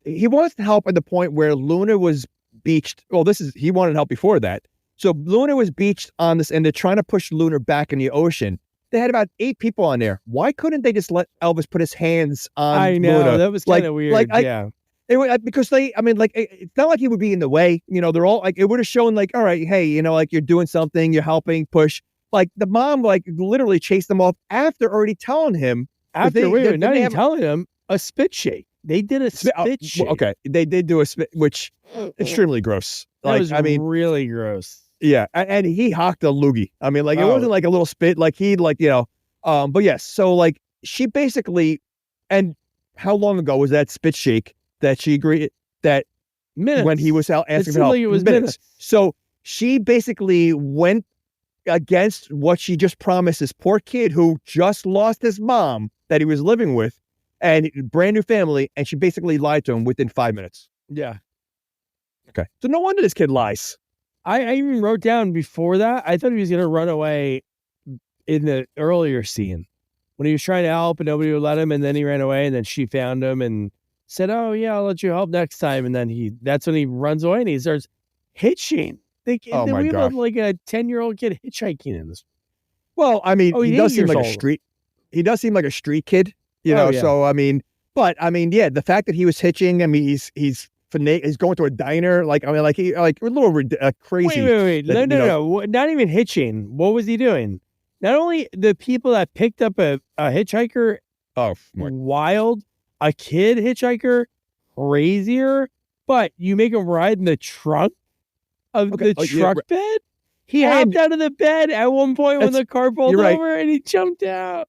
he wants to help at the point where Luna was beached. Well, he wanted help before that. So Luna was beached on this, and they're trying to push Luna back in the ocean. They had about 8 people on there. Why couldn't they just let Elvis put his hands on I know, Luna? That was kind of weird. Yeah. Because it's not like he would be in the way. They're all like, it would have shown like, all right, hey, like you're doing something, you're helping push. Like the mom, like literally chased them off after already telling him. Not even telling him, a spit shake. They did a spit shake. Okay, they did do a spit, which extremely gross. That was really gross. Yeah, and he hocked a loogie. It wasn't like a little spit. Like he But yes, so like she basically, and how long ago was that spit shake that she agreed that Minutes. when he was out It asking seemed for help? like it was minutes. So she basically went against what she just promised this poor kid who just lost his mom that he was living with and brand new family. And she basically lied to him within 5 minutes. Yeah. Okay. So no wonder this kid lies. I even wrote down before that, I thought he was going to run away in the earlier scene when he was trying to help and nobody would let him. And then he ran away and then she found him and said, oh yeah, I'll let you help next time. And then that's when he runs away and he starts hitching. Oh my we gosh. have like a 10-year-old kid hitchhiking in this. Well, I mean, he he's does 8 seem years like old. he does seem like a street kid, you know? Yeah. So, I mean, yeah, the fact that he was hitching, I mean, he's going to a diner. Like, I mean, like a little crazy. Wait. that, No. Not even hitching. What was he doing? Not only the people that picked up a hitchhiker, Oh, wild, a kid hitchhiker, crazier, but you make him ride in the trunk of the truck bed. He hopped out of the bed at one point when the car pulled over and he jumped out.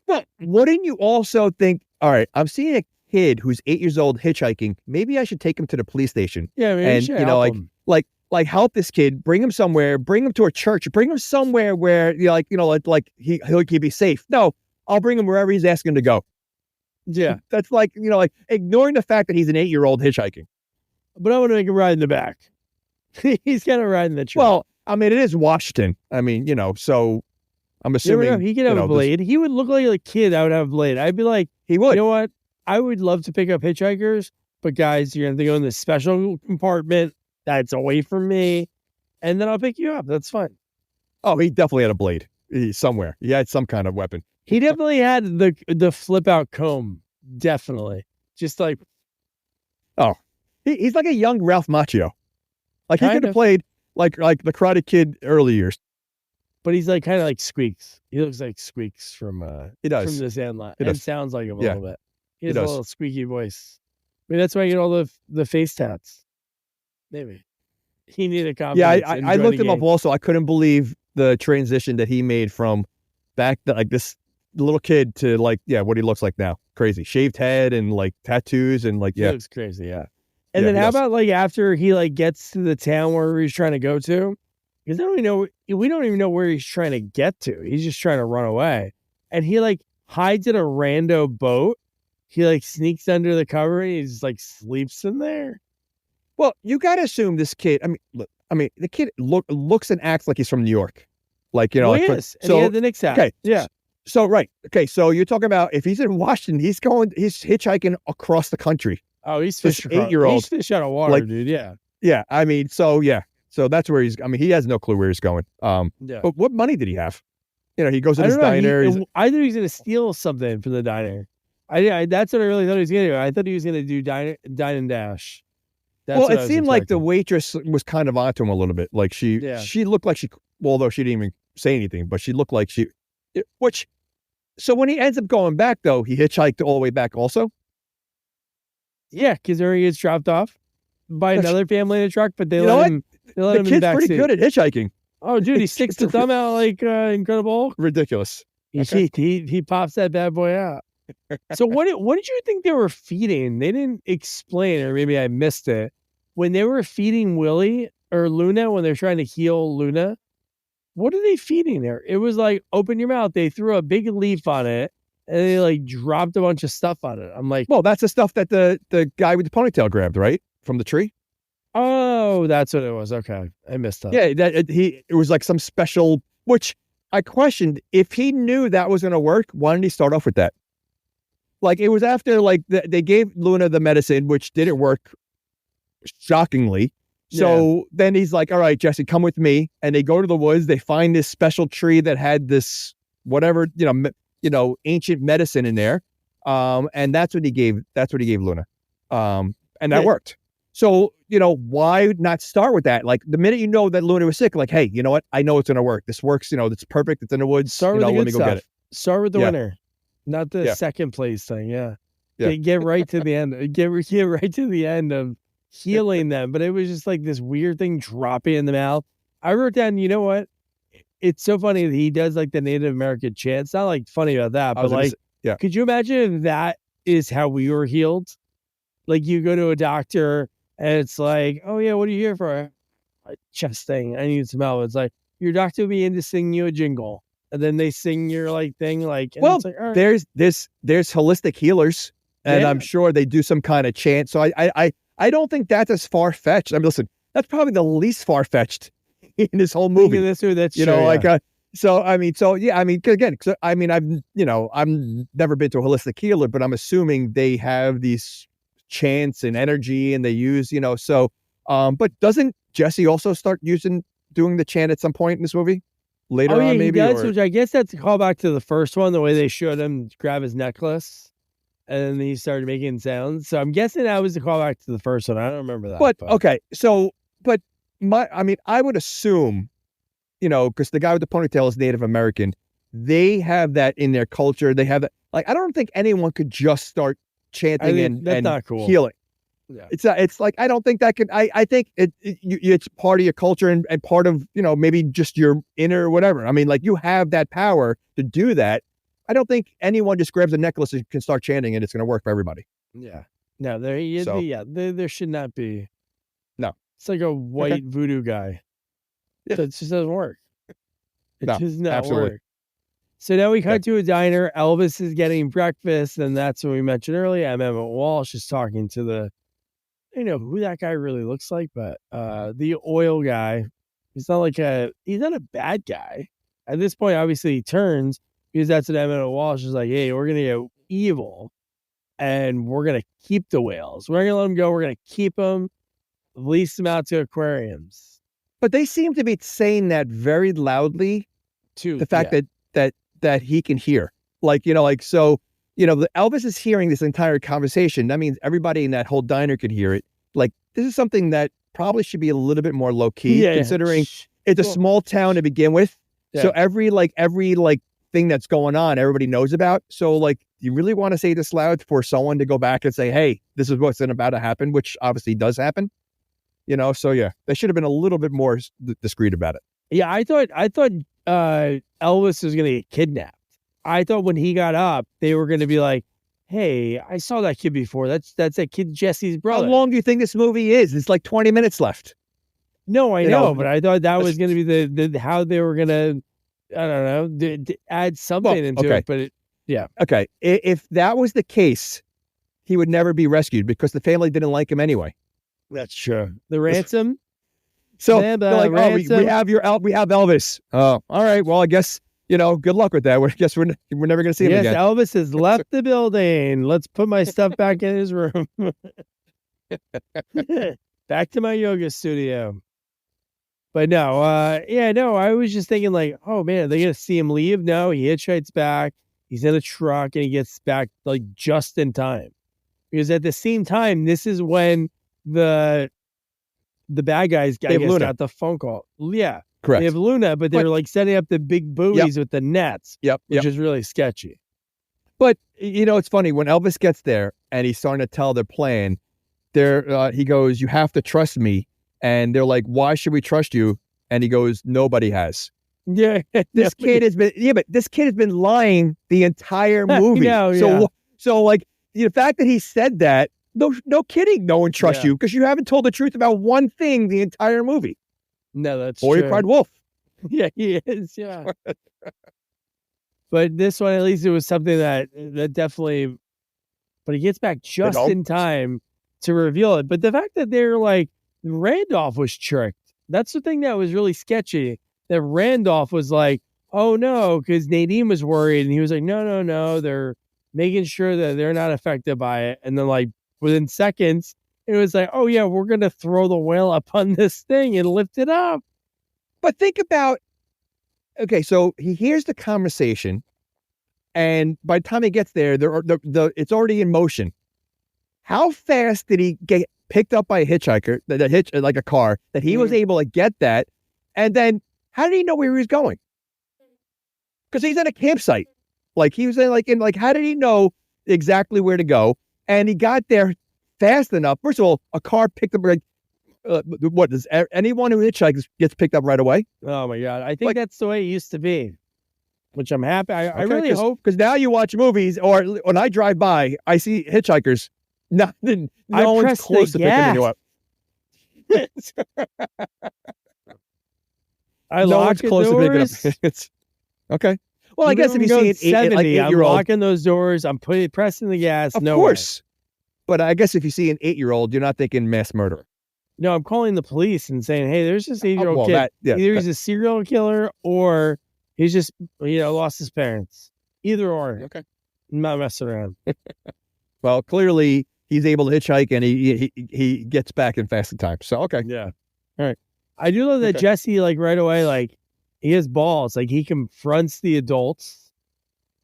But wouldn't you also think, all right, I'm seeing a kid who's 8 years old hitchhiking. Maybe I should take him to the police station. Yeah, maybe and you know, like help this kid, bring him somewhere, bring him to a church, bring him somewhere where he'll be safe. No, I'll bring him wherever he's asking to go. Yeah, that's like ignoring the fact that he's an 8-year-old hitchhiking. But I want to make him ride in the back. He's got to ride in the truck. Well, I mean, it is Washington. I mean, so I'm assuming he could have a blade. He would look like a kid that would have a blade. I'd be like, he would. You know what? I would love to pick up hitchhikers, but guys, you're going to go in this special compartment that's away from me, and then I'll pick you up. That's fine. Oh, he definitely had a blade. Somewhere. He had some kind of weapon. He definitely had the flip out comb. Definitely. Just like, oh, he's like a young Ralph Macchio. Like he could have played like the Karate Kid early years. But he's like kind of like Squeaks. He looks like Squeaks from he does. from the Sandlot. It and sounds like him a little bit. He has a little squeaky voice. Maybe that's why you get all the face tats. Maybe. He needed confidence. Yeah, I looked him up also. I couldn't believe the transition that he made from back like this little kid to like, what he looks like now. Crazy. Shaved head and like tattoos and like, He looks crazy, yeah. And then how about like after he like gets to the town where he's trying to go to? Because we don't even know where he's trying to get to. He's just trying to run away. And he like hides in a rando boat. He like sneaks under the cover and he just like sleeps in there. Well, you got to assume this kid. I mean, the kid looks and acts like he's from New York, like he is. And he had the Knicks hat. Okay, yeah. So right, okay. So you're talking about if he's in Washington, he's hitchhiking across the country. Oh, he's fish. 8-year-old. He's fish out of water, dude. Yeah. Yeah. I mean, so that's where he's. I mean, he has no clue where he's going. But what money did he have? He goes to this diner. I thought he was going to steal something from the diner. That's what I really thought he was going to do. I thought he was going to do dine and dash. Well, it seemed like the waitress was kind of onto him a little bit. Like she looked like although she didn't even say anything, but she looked like so when he ends up going back though, he hitchhiked all the way back also. Yeah, because there he gets dropped off by another family in a truck, but they let him. They let him in the back kid's pretty good at hitchhiking. Oh, dude, he sticks the thumb out like Incredible Hulk. Ridiculous. He pops that bad boy out. So what did you think they were feeding? They didn't explain, or maybe I missed it. When they were feeding Willy or Luna, when they're trying to heal Luna, what are they feeding her? It was like, open your mouth. They threw a big leaf on it and they like dropped a bunch of stuff on it. I'm like, well, that's the stuff that the guy with the ponytail grabbed, right? From the tree. Oh, that's what it was. Okay. I missed that. Yeah, it was like some special, which I questioned if he knew that was going to work. Why didn't he start off with that? Like it was after like they gave Luna the medicine, which didn't work shockingly. So then he's like, all right, Jesse, come with me. And they go to the woods. They find this special tree that had this whatever, ancient medicine in there. And that's what he gave Luna. And that worked. So, why not start with that? Like the minute you know that Luna was sick, like, hey, you know what? I know it's going to work. This works. It's perfect. It's in the woods. Start with the let good me go stuff. get it. Start with the winner, not the second place thing. Yeah. Get right to the end. Get right to the end of healing them. But it was just like this weird thing dropping in the mouth. I wrote down, you know what? it's so funny that he does like the Native American chant. It's not like funny about that, but like, could you imagine if that is how we were healed? Like you go to a doctor and it's like, oh yeah, what are you here for? A chest thing. I need some help. It's like your doctor will be in to sing you a jingle, and then they sing your like thing. Like, and well, it's like, all right. there's holistic healers, and I'm sure they do some kind of chant. So I don't think that's as far fetched. I mean, listen, that's probably the least far fetched in this whole movie. That's you true, know, like again, I've never been to a holistic healer, but I'm assuming they have these chants and energy, and they use, but doesn't Jesse also start doing the chant at some point in this movie later on? Maybe, he does, which I guess that's a callback to the first one, the way they showed him grab his necklace and then he started making sounds. So I'm guessing that was a callback to the first one. I don't remember that. But okay, so I would assume, because the guy with the ponytail is Native American, they have that in their culture. They have that. Like, I don't think anyone could just start chanting and not cool. healing. Yeah. It's like, I don't think that could, I think it's part of your culture and part of, maybe just your inner whatever. I mean, like, you have that power to do that. I don't think anyone just grabs a necklace and can start chanting and it's going to work for everybody. Yeah. No, there should not be. No. It's like a white voodoo guy. Yeah. So it just doesn't work. It does not absolutely. work. So now we cut to a diner. Elvis is getting breakfast, and that's what we mentioned earlier. Emmett Walsh is talking to the, who that guy really looks like, but the oil guy. He's not a bad guy. At this point, obviously, he turns because that's what Emmett Walsh is like. Hey, we're gonna go evil, and we're gonna keep the whales. We're gonna let them go. We're gonna keep them, lease them out to aquariums. But they seem to be saying that very loudly. To the fact that he can hear, so the Elvis is hearing this entire conversation. That means everybody in that whole diner could hear it. Like, this is something that probably should be a little bit more low key, considering it's a small town to begin with. Yeah. So every thing that's going on, everybody knows about. So you really want to say this loud for someone to go back and say, hey, this is what's about to happen, which obviously does happen. So yeah, they should have been a little bit more discreet about it. Yeah, I thought Elvis was gonna get kidnapped. I thought when he got up, they were gonna be like, "Hey, I saw that kid before. That's that kid Jesse's brother." How long do you think this movie is? It's like 20 minutes left. No, I know, but I thought that was gonna be the how they were gonna, I don't know, add something into it. But okay. If that was the case, he would never be rescued because the family didn't like him anyway. That's true. The ransom. So they're like, we have Elvis. Oh, all right. Well, I guess, good luck with that. I guess we're never going to see him again. Yes, Elvis has left the building. Let's put my stuff back in his room. Back to my yoga studio. But no, I was just thinking like, oh man, are they going to see him leave? No, he hitchhikes back. He's in a truck and he gets back just in time. Because at the same time, this is when the bad guys got the phone call. Yeah. Correct. They have Luna, but they're setting up the big buoys with the nets. Which is really sketchy. But it's funny when Elvis gets there and he's starting to tell their plan. He goes, "You have to trust me," and they're like, "Why should we trust you?" And he goes, "Nobody has." Yeah, this kid has been lying the entire movie. So the fact that he said that, no kidding, no one trusts you because you haven't told the truth about one thing the entire movie. No, that's true. Or he cried wolf. Yeah, he is. Yeah. But this one, at least it was something that definitely, but he gets back just in time to reveal it. But the fact that they're like, Randolph was tricked. That's the thing that was really sketchy. That Randolph was like, oh no, because Nadine was worried. And he was like, no. They're making sure that they're not affected by it. And then within seconds, it was like, oh yeah, we're going to throw the whale up on this thing and lift it up. But think about, okay, so he hears the conversation and by the time he gets there, it's already in motion. How fast did he get picked up by a hitchhiker, like a car, that he was able to get that? And then how did he know where he was going? Because he's at a campsite. He was how did he know exactly where to go? And he got there fast enough. First of all, a car picked him, what does anyone who hitchhikes gets picked up right away? Oh my God. I think Like- that's the way it used to be, which I'm happy. I Okay, really hope. because now you watch movies, or when I drive by, I see hitchhikers. No I one's press the close to picking you up. I No lock one's the close to picking doors. up. It's okay. Well, I Even guess if when you I'm see going an 70, I'm 8-year-old, locking those doors. I'm pressing the gas. of No course. But I guess if you see an 8-year-old, you're not thinking mass murder. No, I'm calling the police and saying, "Hey, there's this 8-year-old kid. Either he's a serial killer or he's just lost his parents. Either or. Okay. I'm not messing around." Well, clearly he's able to hitchhike, and he gets back in fast time. So okay. Yeah. All right. I do love that Okay. Jesse, like right away, like he has balls. Like he confronts the adults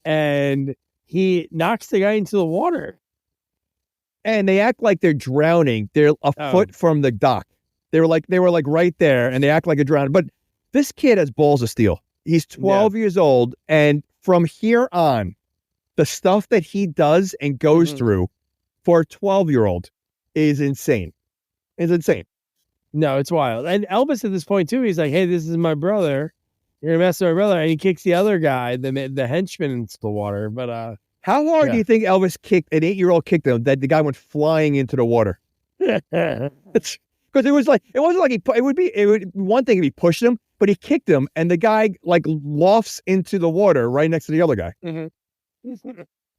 and he knocks the guy into the water. And they act like they're drowning. They're a foot from the dock. They were like right there, and they act like a drowning. But this kid has balls of steel. He's 12 years old, and from here on, the stuff that he does and goes through for a 12-year-old is insane. It's insane. No, it's wild. And Elvis at this point too, he's like, "Hey, this is my brother. You're gonna mess with my brother," and he kicks the other guy, the henchman, into the water. But How hard do you think Elvis kicked an 8-year-old kicked him that the guy went flying into the water? Because it wasn't like it would one thing if he pushed him, but he kicked him and the guy like lofts into the water right next to the other guy.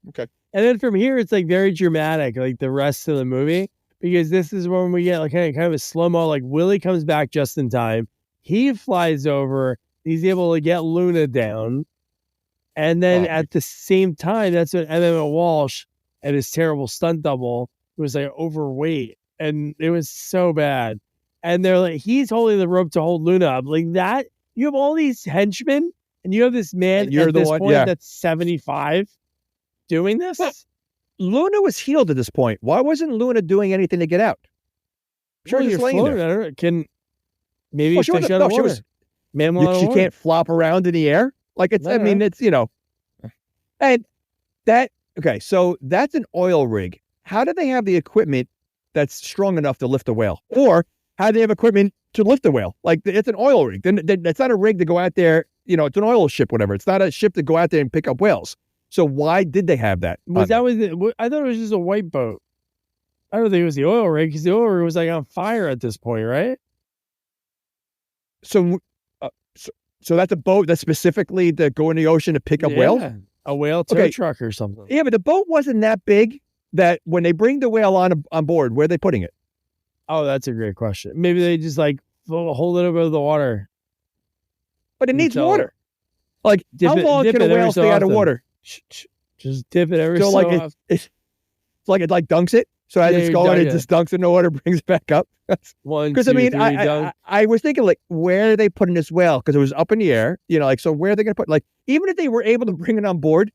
Okay. And then from here, it's like very dramatic, like the rest of the movie, because this is when we get like kind of a slow-mo, like Willy comes back just in time. He flies over. He's able to get Luna down. And then at the same time, that's when Emmett Walsh and his terrible stunt double was like overweight. And it was so bad. And they're like, he's holding the rope to hold Luna up. Like that, you have all these henchmen and you have this man you're at the this one- point yeah. that's 75 doing this. Luna was healed at this point. Why wasn't Luna doing anything to get out? Sure, Well, just you're laying there. floating. I don't know. Can maybe Well, she fish wasn't- out of no, she water. was- Mammal out of She water. can't flop around in the air. Like it's, I No. mean, it's, and that, okay, so that's an oil rig. How do they have the equipment that's strong enough to lift a whale? Or how do they have equipment to lift a whale? Like it's an oil rig. Then that's not a rig to go out there. It's an oil ship, whatever. It's not a ship to go out there and pick up whales. So why did they have that? I thought it was just a white boat. I don't think it was the oil rig because the oil rig was like on fire at this point, right? So that's a boat that's specifically to go in the ocean to pick up whales? Yeah. A whale tow Okay. truck or something. Yeah, but the boat wasn't that big that when they bring the whale on board, where are they putting it? Oh, that's a great question. Maybe they just like hold it over the water. But it needs Until- water. Like, Dip how it- long dip can a it every whale so stay out of often. water? Just dip it every So, so like, often. it's like it like dunks it. So as Yeah, it's you going, dunk it it. just dunks in the water, brings it back up. One, Because two, I mean, three, I dunk. was thinking like, where are they putting this whale? Because it was up in the air, like, so where are they going to put? Like, even if they were able to bring it on board,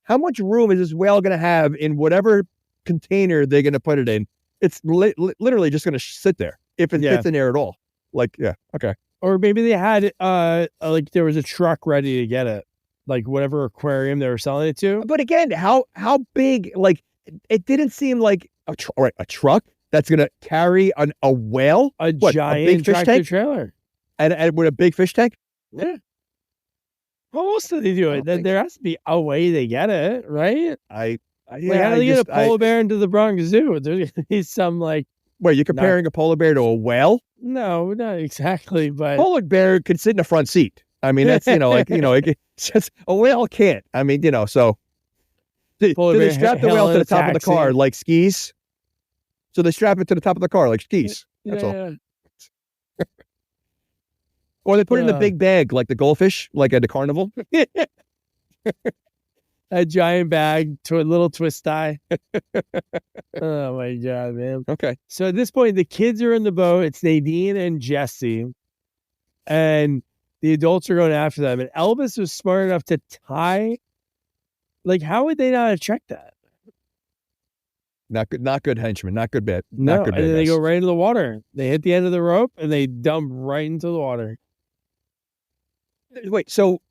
how much room is this whale going to have in whatever container they're going to put it in? It's literally just going to sit there if it Yeah. fits in there at all. Like, yeah, okay. Or maybe they had like there was a truck ready to get it, like whatever aquarium they were selling it to. But again, how big? Like, it didn't seem like a truck that's going to carry a whale, A What, a giant big fish tractor tank? trailer. and with a big fish tank. Yeah. How else do they do it? There has to be a way they get it, right? Like, Like, how do they get a polar bear into the Bronx Zoo? There's gonna be some like Wait, you're comparing a polar bear to a whale? no, not exactly, but Polar bear could sit in the front seat. I mean, that's, it's just, a whale can't. I mean, so do Polar they bear strap the hell whale in to a the top of the taxi. car like skis? So they strap it to the top of the car like skis. That's all. yeah. Or they put it in a Uh. big bag like the goldfish, like at the carnival. A giant bag to a little twist tie. Oh my god, man. Okay. So at this point, the kids are in the boat. It's Nadine and Jesse. And the adults are going after them. And Elvis was smart enough to tie. Like, how would they not have checked that? Not good henchman. Not good bad. No. Not good And then they bad go guys. right into the water. They hit the end of the rope and they dump right into the water. Wait, so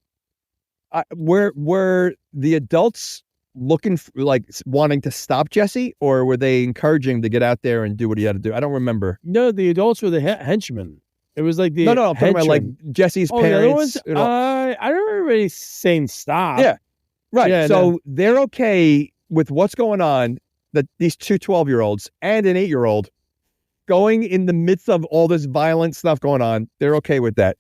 were the adults wanting to stop Jesse, or were they encouraging him to get out there and do what he had to do? I don't remember. No, the adults were the henchmen. It was like the no. I'm talking about like Jesse's parents. The other ones, I don't remember everybody saying stop. Yeah, right. Yeah, so they're okay with what's going on. That these two 12-year-olds and an 8-year-old going in the midst of all this violent stuff going on, they're okay with that.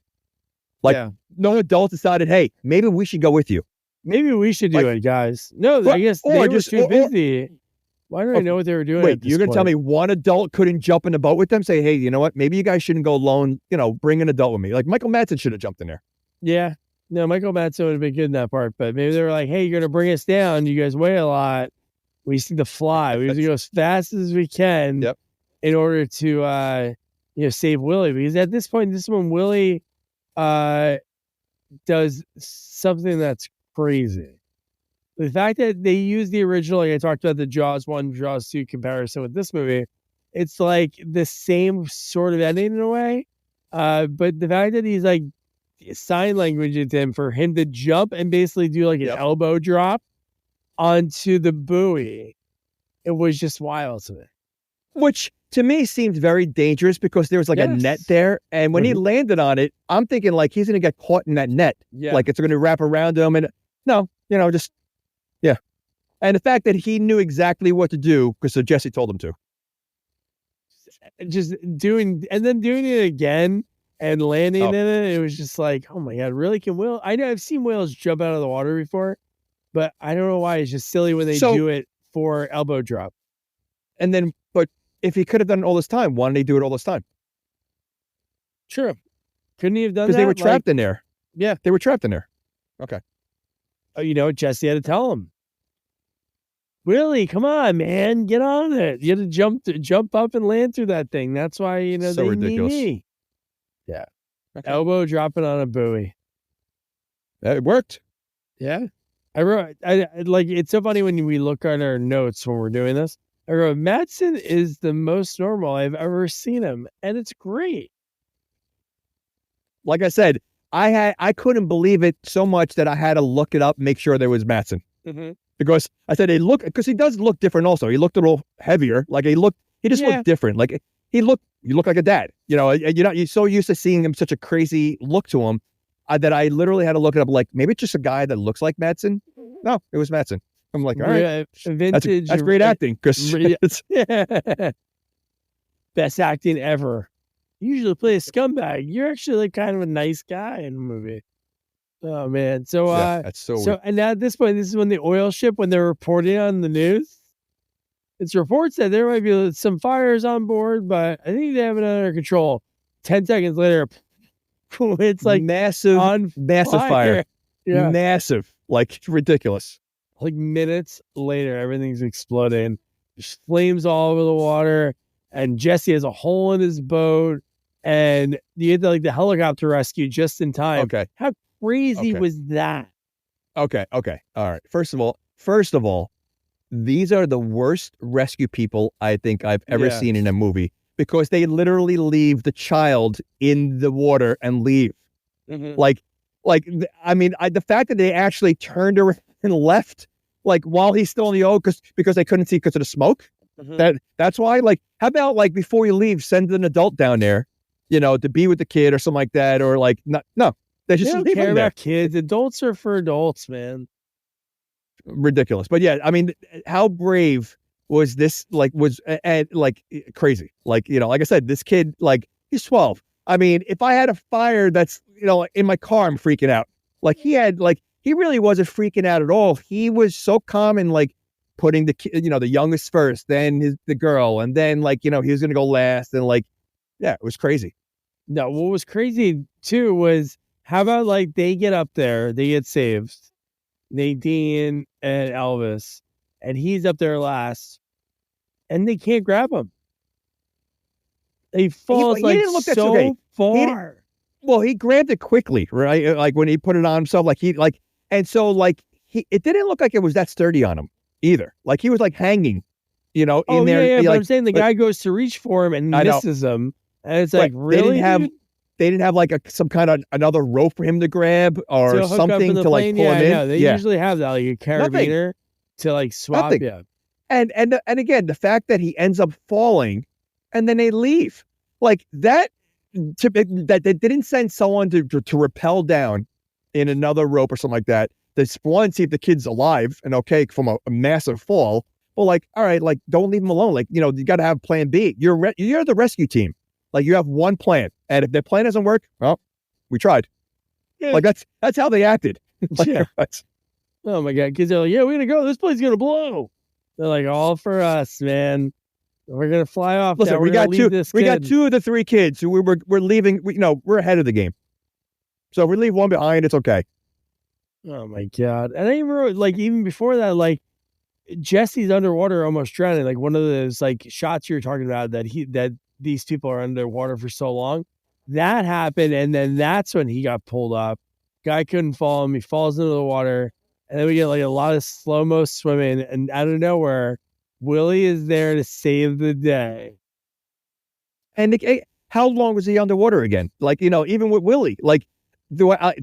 Like no adult decided, hey, maybe we should go with you. Maybe we should do it, guys. No, I guess they were too busy. Why don't I know what they were doing? Wait, you're going to tell me one adult couldn't jump in the boat with them? Say, hey, you know what? Maybe you guys shouldn't go alone. Bring an adult with me. Like Michael Madsen should have jumped in there. Yeah. No, Michael Madsen would have been good in that part. But maybe they were like, hey, you're going to bring us down. You guys weigh a lot. We just need to fly. We have to go as fast as we can in order to, save Willy. Because at this point, this is when Willy does something that's crazy. The fact that they use the original, like I talked about the Jaws 1, Jaws 2 comparison with this movie, it's like the same sort of ending in a way. But the fact that he's like sign language to him for him to jump and basically do like an elbow drop onto the buoy, it was just wild to me. Which to me seemed very dangerous because there was like a net there. And when he landed on it, I'm thinking like he's going to get caught in that net. Yeah. Like it's going to wrap around him. And no, just. Yeah. And the fact that he knew exactly what to do because Jesse told him to. Just doing it again and landing in it. It was just like, oh my God, really? Can Will? I know I've seen whales jump out of the water before, but I don't know why. It's just silly when they do it for elbow drop. And then, but if he could have done it all this time, why didn't he do it all this time? True. Couldn't he have done that? Because they were trapped in there. Yeah. They were trapped in there. Okay. Oh, Jesse had to tell him. Willy, come on, man, get on it. You had to jump up and land through that thing. That's why, so they ridiculous. need me. Yeah. Okay. Elbow dropping on a buoy. It worked. Yeah. I wrote, it's so funny when we look at our notes when we're doing this. I wrote, Madsen is the most normal I've ever seen him. And it's great. Like I said, I couldn't believe it so much that I had to look it up, make sure there was Madsen. Mm-hmm. Because I said because he does look different also. He looked a little heavier. Like he just looked different. Like you look like a dad. You're so used to seeing him such a crazy look to him that I literally had to look it up. Like maybe it's just a guy that looks like Madsen. No, it was Madsen. I'm like, all right, vintage. That's great acting. Because best acting ever. You usually play a scumbag. You're actually like kind of a nice guy in the movie. Oh man. So that's so weird. And now at this point, this is when the oil ship, when they're reporting on the news, it's reports that there might be some fires on board, but I think they have it under control. 10 seconds later, it's like massive fire. Yeah. Massive. Like ridiculous. Like minutes later, everything's exploding. There's flames all over the water, and Jesse has a hole in his boat, and you get the helicopter rescue just in time. Okay. How crazy was that? Okay. All right. First of all, these are the worst rescue people I think I've ever seen in a movie because they literally leave the child in the water and leave. Mm-hmm. The fact that they actually turned around and left, like while he's still in the oil because they couldn't see because of the smoke. Mm-hmm. That's why. Like, how about like before you leave, send an adult down there, to be with the kid or something like that, or like no. They don't care about kids. Adults are for adults, man. Ridiculous. But yeah, I mean, how brave was this? Like crazy. Like, like I said, this kid, like he's 12. I mean, if I had a fire that's, in my car, I'm freaking out. Like he really wasn't freaking out at all. He was so calm and like putting the kid, the youngest first, then the girl, and then he was going to go last. And it was crazy. No, what was crazy too was, how about they get up there, they get saved, Nadine and Elvis, and he's up there last, and they can't grab him. He falls so far. He grabbed it quickly, right? Like when he put it on himself, it didn't look like it was that sturdy on him either. Like he was hanging, in there. Yeah, but I'm saying the guy goes to reach for him and misses him, and it's really. They didn't have some kind of another rope for him to grab or something to pull him in. They usually have that, like a carabiner to like swap Nothing. you. And again, the fact that he ends up falling and then they leave like that, that they didn't send someone to rappel down in another rope or something like that. They one, see if the kid's alive and okay from a massive fall. Well, like, all right, like don't leave him alone. Like, you got to have plan B. You're the rescue team. Like you have one plan. And if their plan doesn't work, well, we tried. Yeah. Like that's how they acted. Like, Yeah. Oh my God. Kids are like, yeah, we're going to go. This plane's going to blow. They're like, all for us, man. We're going to fly off. Listen, now. we got two of the three kids who we're leaving. We're ahead of the game. So if we leave one behind, it's okay. Oh my God. And I even wrote, like, even before that, like, Jesse's underwater almost drowning. Like one of those like shots you were talking about that these people are underwater for so long. That happened. And then that's when he got pulled up. Guy couldn't follow him. He falls into the water. And then we get like a lot of slow-mo swimming. And out of nowhere, Willy is there to save the day. And how long was he underwater again? Like, even with Willy, like throughout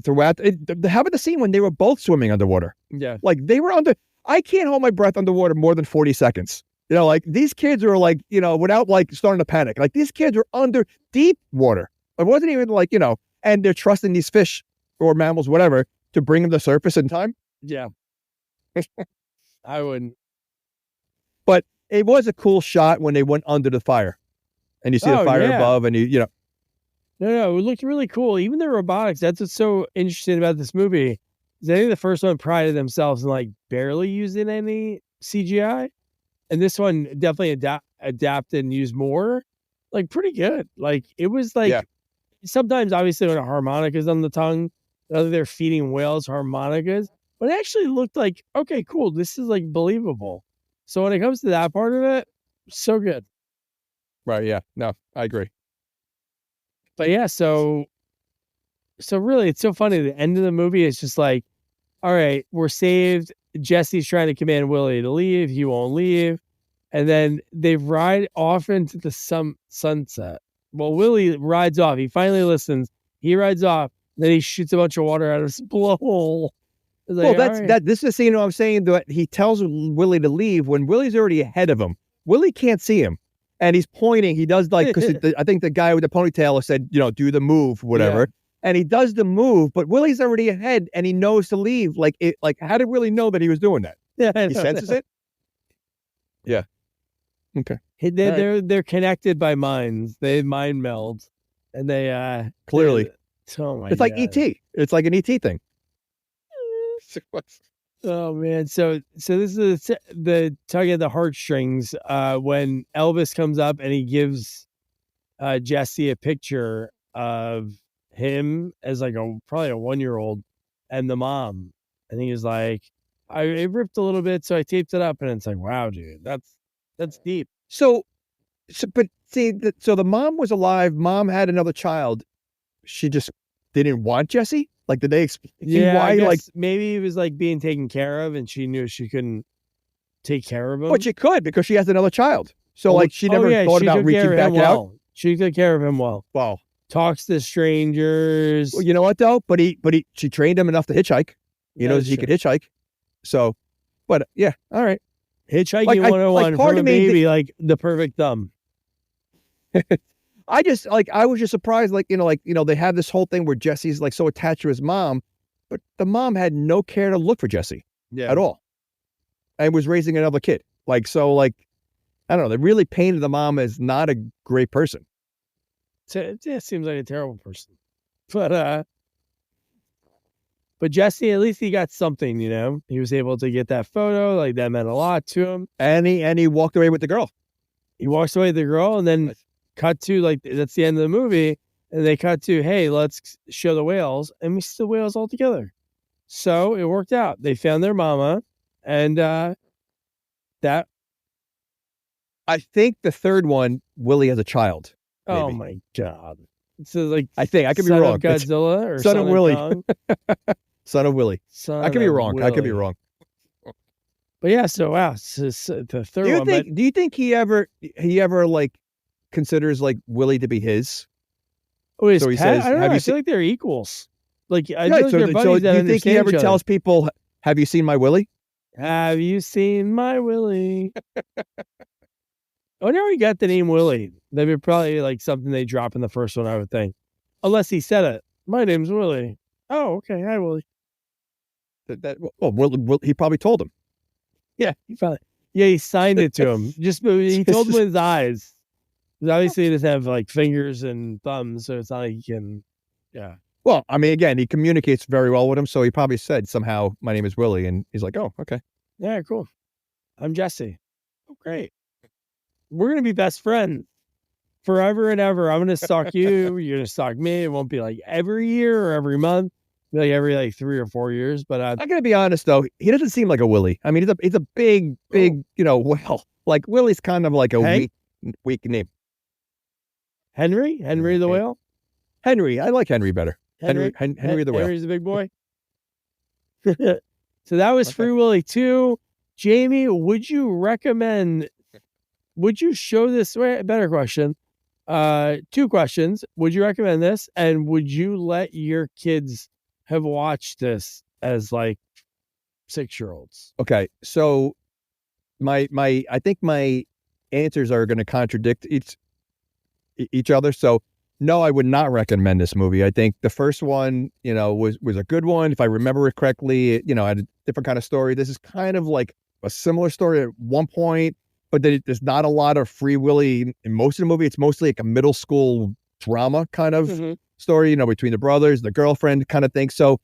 how about the scene when they were both swimming underwater? Yeah. Like they were I can't hold my breath underwater more than 40 seconds. Like these kids are like, without like starting to panic. Like these kids are under deep water. It wasn't even like, and they're trusting these fish or mammals, whatever, to bring them to the surface in time. Yeah. I wouldn't. But it was a cool shot when they went under the fire. And you see the fire above and No, it looked really cool. Even the robotics, that's what's so interesting about this movie. Is I think the first one prided themselves in like barely using any CGI. And this one definitely adapted and used more. Like pretty good. Like it was like sometimes obviously when a harmonica's on the tongue, they're feeding whales harmonicas. But it actually looked like, okay, cool. This is like believable. So when it comes to that part of it, so good. Right, yeah. No, I agree. But yeah, so really it's so funny. The end of the movie is just like, all right, we're saved. Jesse's trying to command Willy to leave. He won't leave. And then they ride off into the sunset. Well, Willy rides off. He finally listens. He rides off. Then he shoots a bunch of water out of his blowhole. Like, well, this is the scene I'm saying that he tells Willy to leave when Willy's already ahead of him. Willy can't see him. And he's pointing. He does like, because I think the guy with the ponytail said, do the move, whatever. Yeah. And he does the move, but Willy's already ahead and he knows to leave. Like, how did Willy know that he was doing that? Yeah, he senses it. Yeah. Okay. They're connected by minds. They mind meld, and they clearly. Oh my! It's like ET. It's like an ET thing. Oh man! So this is the tug of the heartstrings when Elvis comes up and he gives Jesse a picture of him as like probably a 1-year-old and the mom, and he's like, I ripped a little bit, so I taped it up, and it's like, wow, dude, that's deep. But see, so the mom was alive. Mom had another child. She just didn't want Jesse. Like, did they explain why? Like, maybe he was like being taken care of, and she knew she couldn't take care of him. But she could because she has another child. So like, she never thought about reaching back out. She took care of him well. Wow. Talks to strangers. Well, you know what though? But she trained him enough to hitchhike. He knows he could hitchhike. So, but yeah, all right. Hitchhiking 101 for a baby, like the perfect thumb. I was just surprised, they have this whole thing where Jesse's like so attached to his mom, but the mom had no care to look for Jesse at all. And was raising another kid. I don't know. They really painted the mom as not a great person. It seems like a terrible person. But Jesse, at least he got something, He was able to get that photo. Like, that meant a lot to him. And he walked away with the girl. He walks away with the girl, and then cut to, like, that's the end of the movie. And they cut to, hey, let's show the whales. And we see the whales all together. So it worked out. They found their mama. And that. I think the third one, Willy has a child. Maybe. Oh, my God. So, like, I think I could be wrong. Godzilla or Son of Willy. Son of Willy. I could be wrong. Willy. I could be wrong. But yeah, so wow, it's the third one. Do you think he ever like considers like Willy to be his? Oh, his so he pet? Says, I don't know. I feel like they're equals. Like I feel like they're buddies. So do you think he ever tells people, "Have you seen my Willy?" Have you seen my Willy? I wonder how he got the name Willy. That'd be probably like something they drop in the first one, I would think. Unless he said it. My name's Willy. Oh, okay. Hi, Willy. He probably told him. Yeah, he signed it to him. He told him with his eyes. Because obviously he doesn't have like fingers and thumbs, so it's not like he can. Yeah. Well, I mean, again, he communicates very well with him, so he probably said somehow, "My name is Willy," and he's like, "Oh, okay." Yeah, cool. I'm Jesse. Oh, great. We're gonna be best friends forever and ever. I'm gonna stalk you. You're gonna stalk me. It won't be like every year or every month. It'll be like every like 3 or 4 years. But I'm gonna be honest though, he doesn't seem like a Willy. I mean, he's a big, well, like Willy's kind of like a weak name. Henry the whale. Henry, I like Henry better. Henry the whale. Henry's a big boy. So that was Free Willy 2. Jamie, would you show this? Better question. 2 questions. Would you recommend this? And would you let your kids have watched this as like 6-year-olds? Okay. So I think my answers are going to contradict each other. So no, I would not recommend this movie. I think the first one, was a good one. If I remember it correctly, it had a different kind of story. This is kind of like a similar story at one point, but there's not a lot of Free Willy in most of the movie. It's mostly like a middle school drama kind of story, between the brothers, the girlfriend kind of thing. So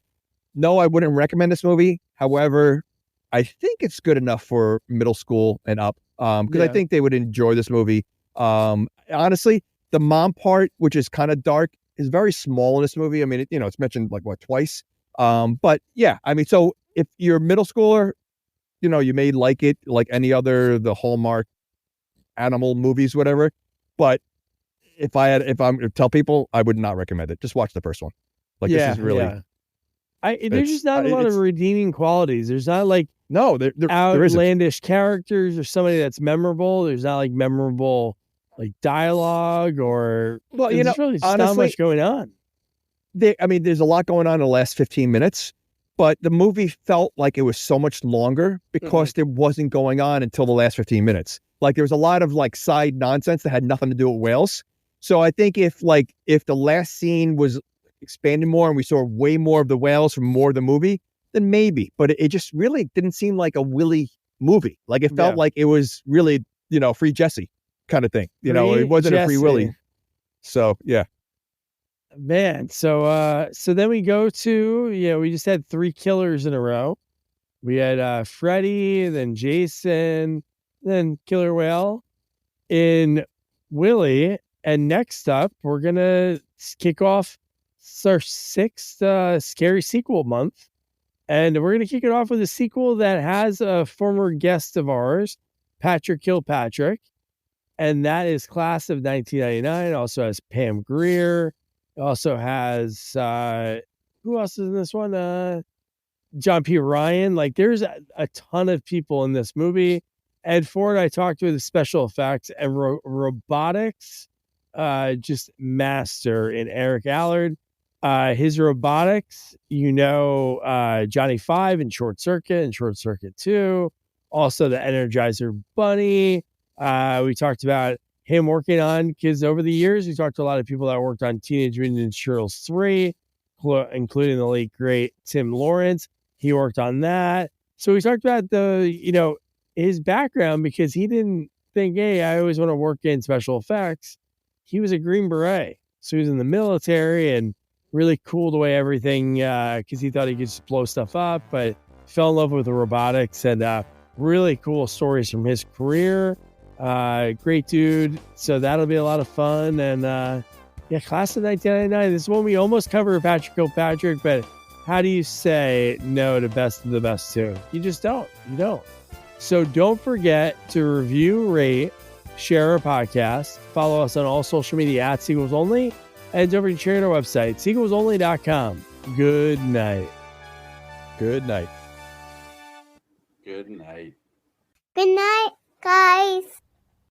no, I wouldn't recommend this movie. However, I think it's good enough for middle school and up. Because I think they would enjoy this movie. Honestly, the mom part, which is kind of dark, is very small in this movie. I mean, it's mentioned like twice. But yeah, I mean, so if you're a middle schooler, you may like it like any other, the Hallmark animal movies, whatever. But if I'm to tell people, I would not recommend it. Just watch the first one. Like this is really. There's just not a lot of redeeming qualities. There's not like there outlandish characters or somebody that's memorable. There's not like memorable like dialogue or there's really just not much going on. There's a lot going on in the last 15 minutes, but the movie felt like it was so much longer because there wasn't going on until the last 15 minutes. Like there was a lot of like side nonsense that had nothing to do with whales. So I think if the last scene was expanded more and we saw way more of the whales from more of the movie, then maybe. But it just really didn't seem like a Willy movie. Like it felt like it was really, Free Jesse kind of thing. It wasn't a Free Willy. So yeah. Man, so then we go to, we just had 3 killers in a row. We had Freddy, then Jason, then Killer Whale in Willy. And next up, we're going to kick off our 6th Scary Sequel month. And we're going to kick it off with a sequel that has a former guest of ours, Patrick Kilpatrick. And that is Class of 1999. It also has Pam Grier. It also has, who else is in this one? John P. Ryan. Like there's a ton of people in this movie. Ed Ford, I talked with special effects and robotics, just master in Eric Allard. His robotics, Johnny 5 in Short Circuit and Short Circuit 2. Also the Energizer Bunny. We talked about him working on kids over the years. We talked to a lot of people that worked on Teenage Mutant Ninja Turtles 3, including the late, great Tim Lawrence. He worked on that. So we talked about his background because he didn't think, hey, I always want to work in special effects. He was a Green Beret. So he was in the military and really cool the way everything, because he thought he could just blow stuff up, but fell in love with the robotics and really cool stories from his career. Great dude. So that'll be a lot of fun. And Class of 1999. This is one we almost covered Patrick Kilpatrick, but how do you say no to Best of the Best 2? You just don't. You don't. So don't forget to review, rate, share our podcast, follow us on all social media at Sequels Only, and don't forget to share on our website, sequelsonly.com. Good night. Good night. Good night. Good night, guys.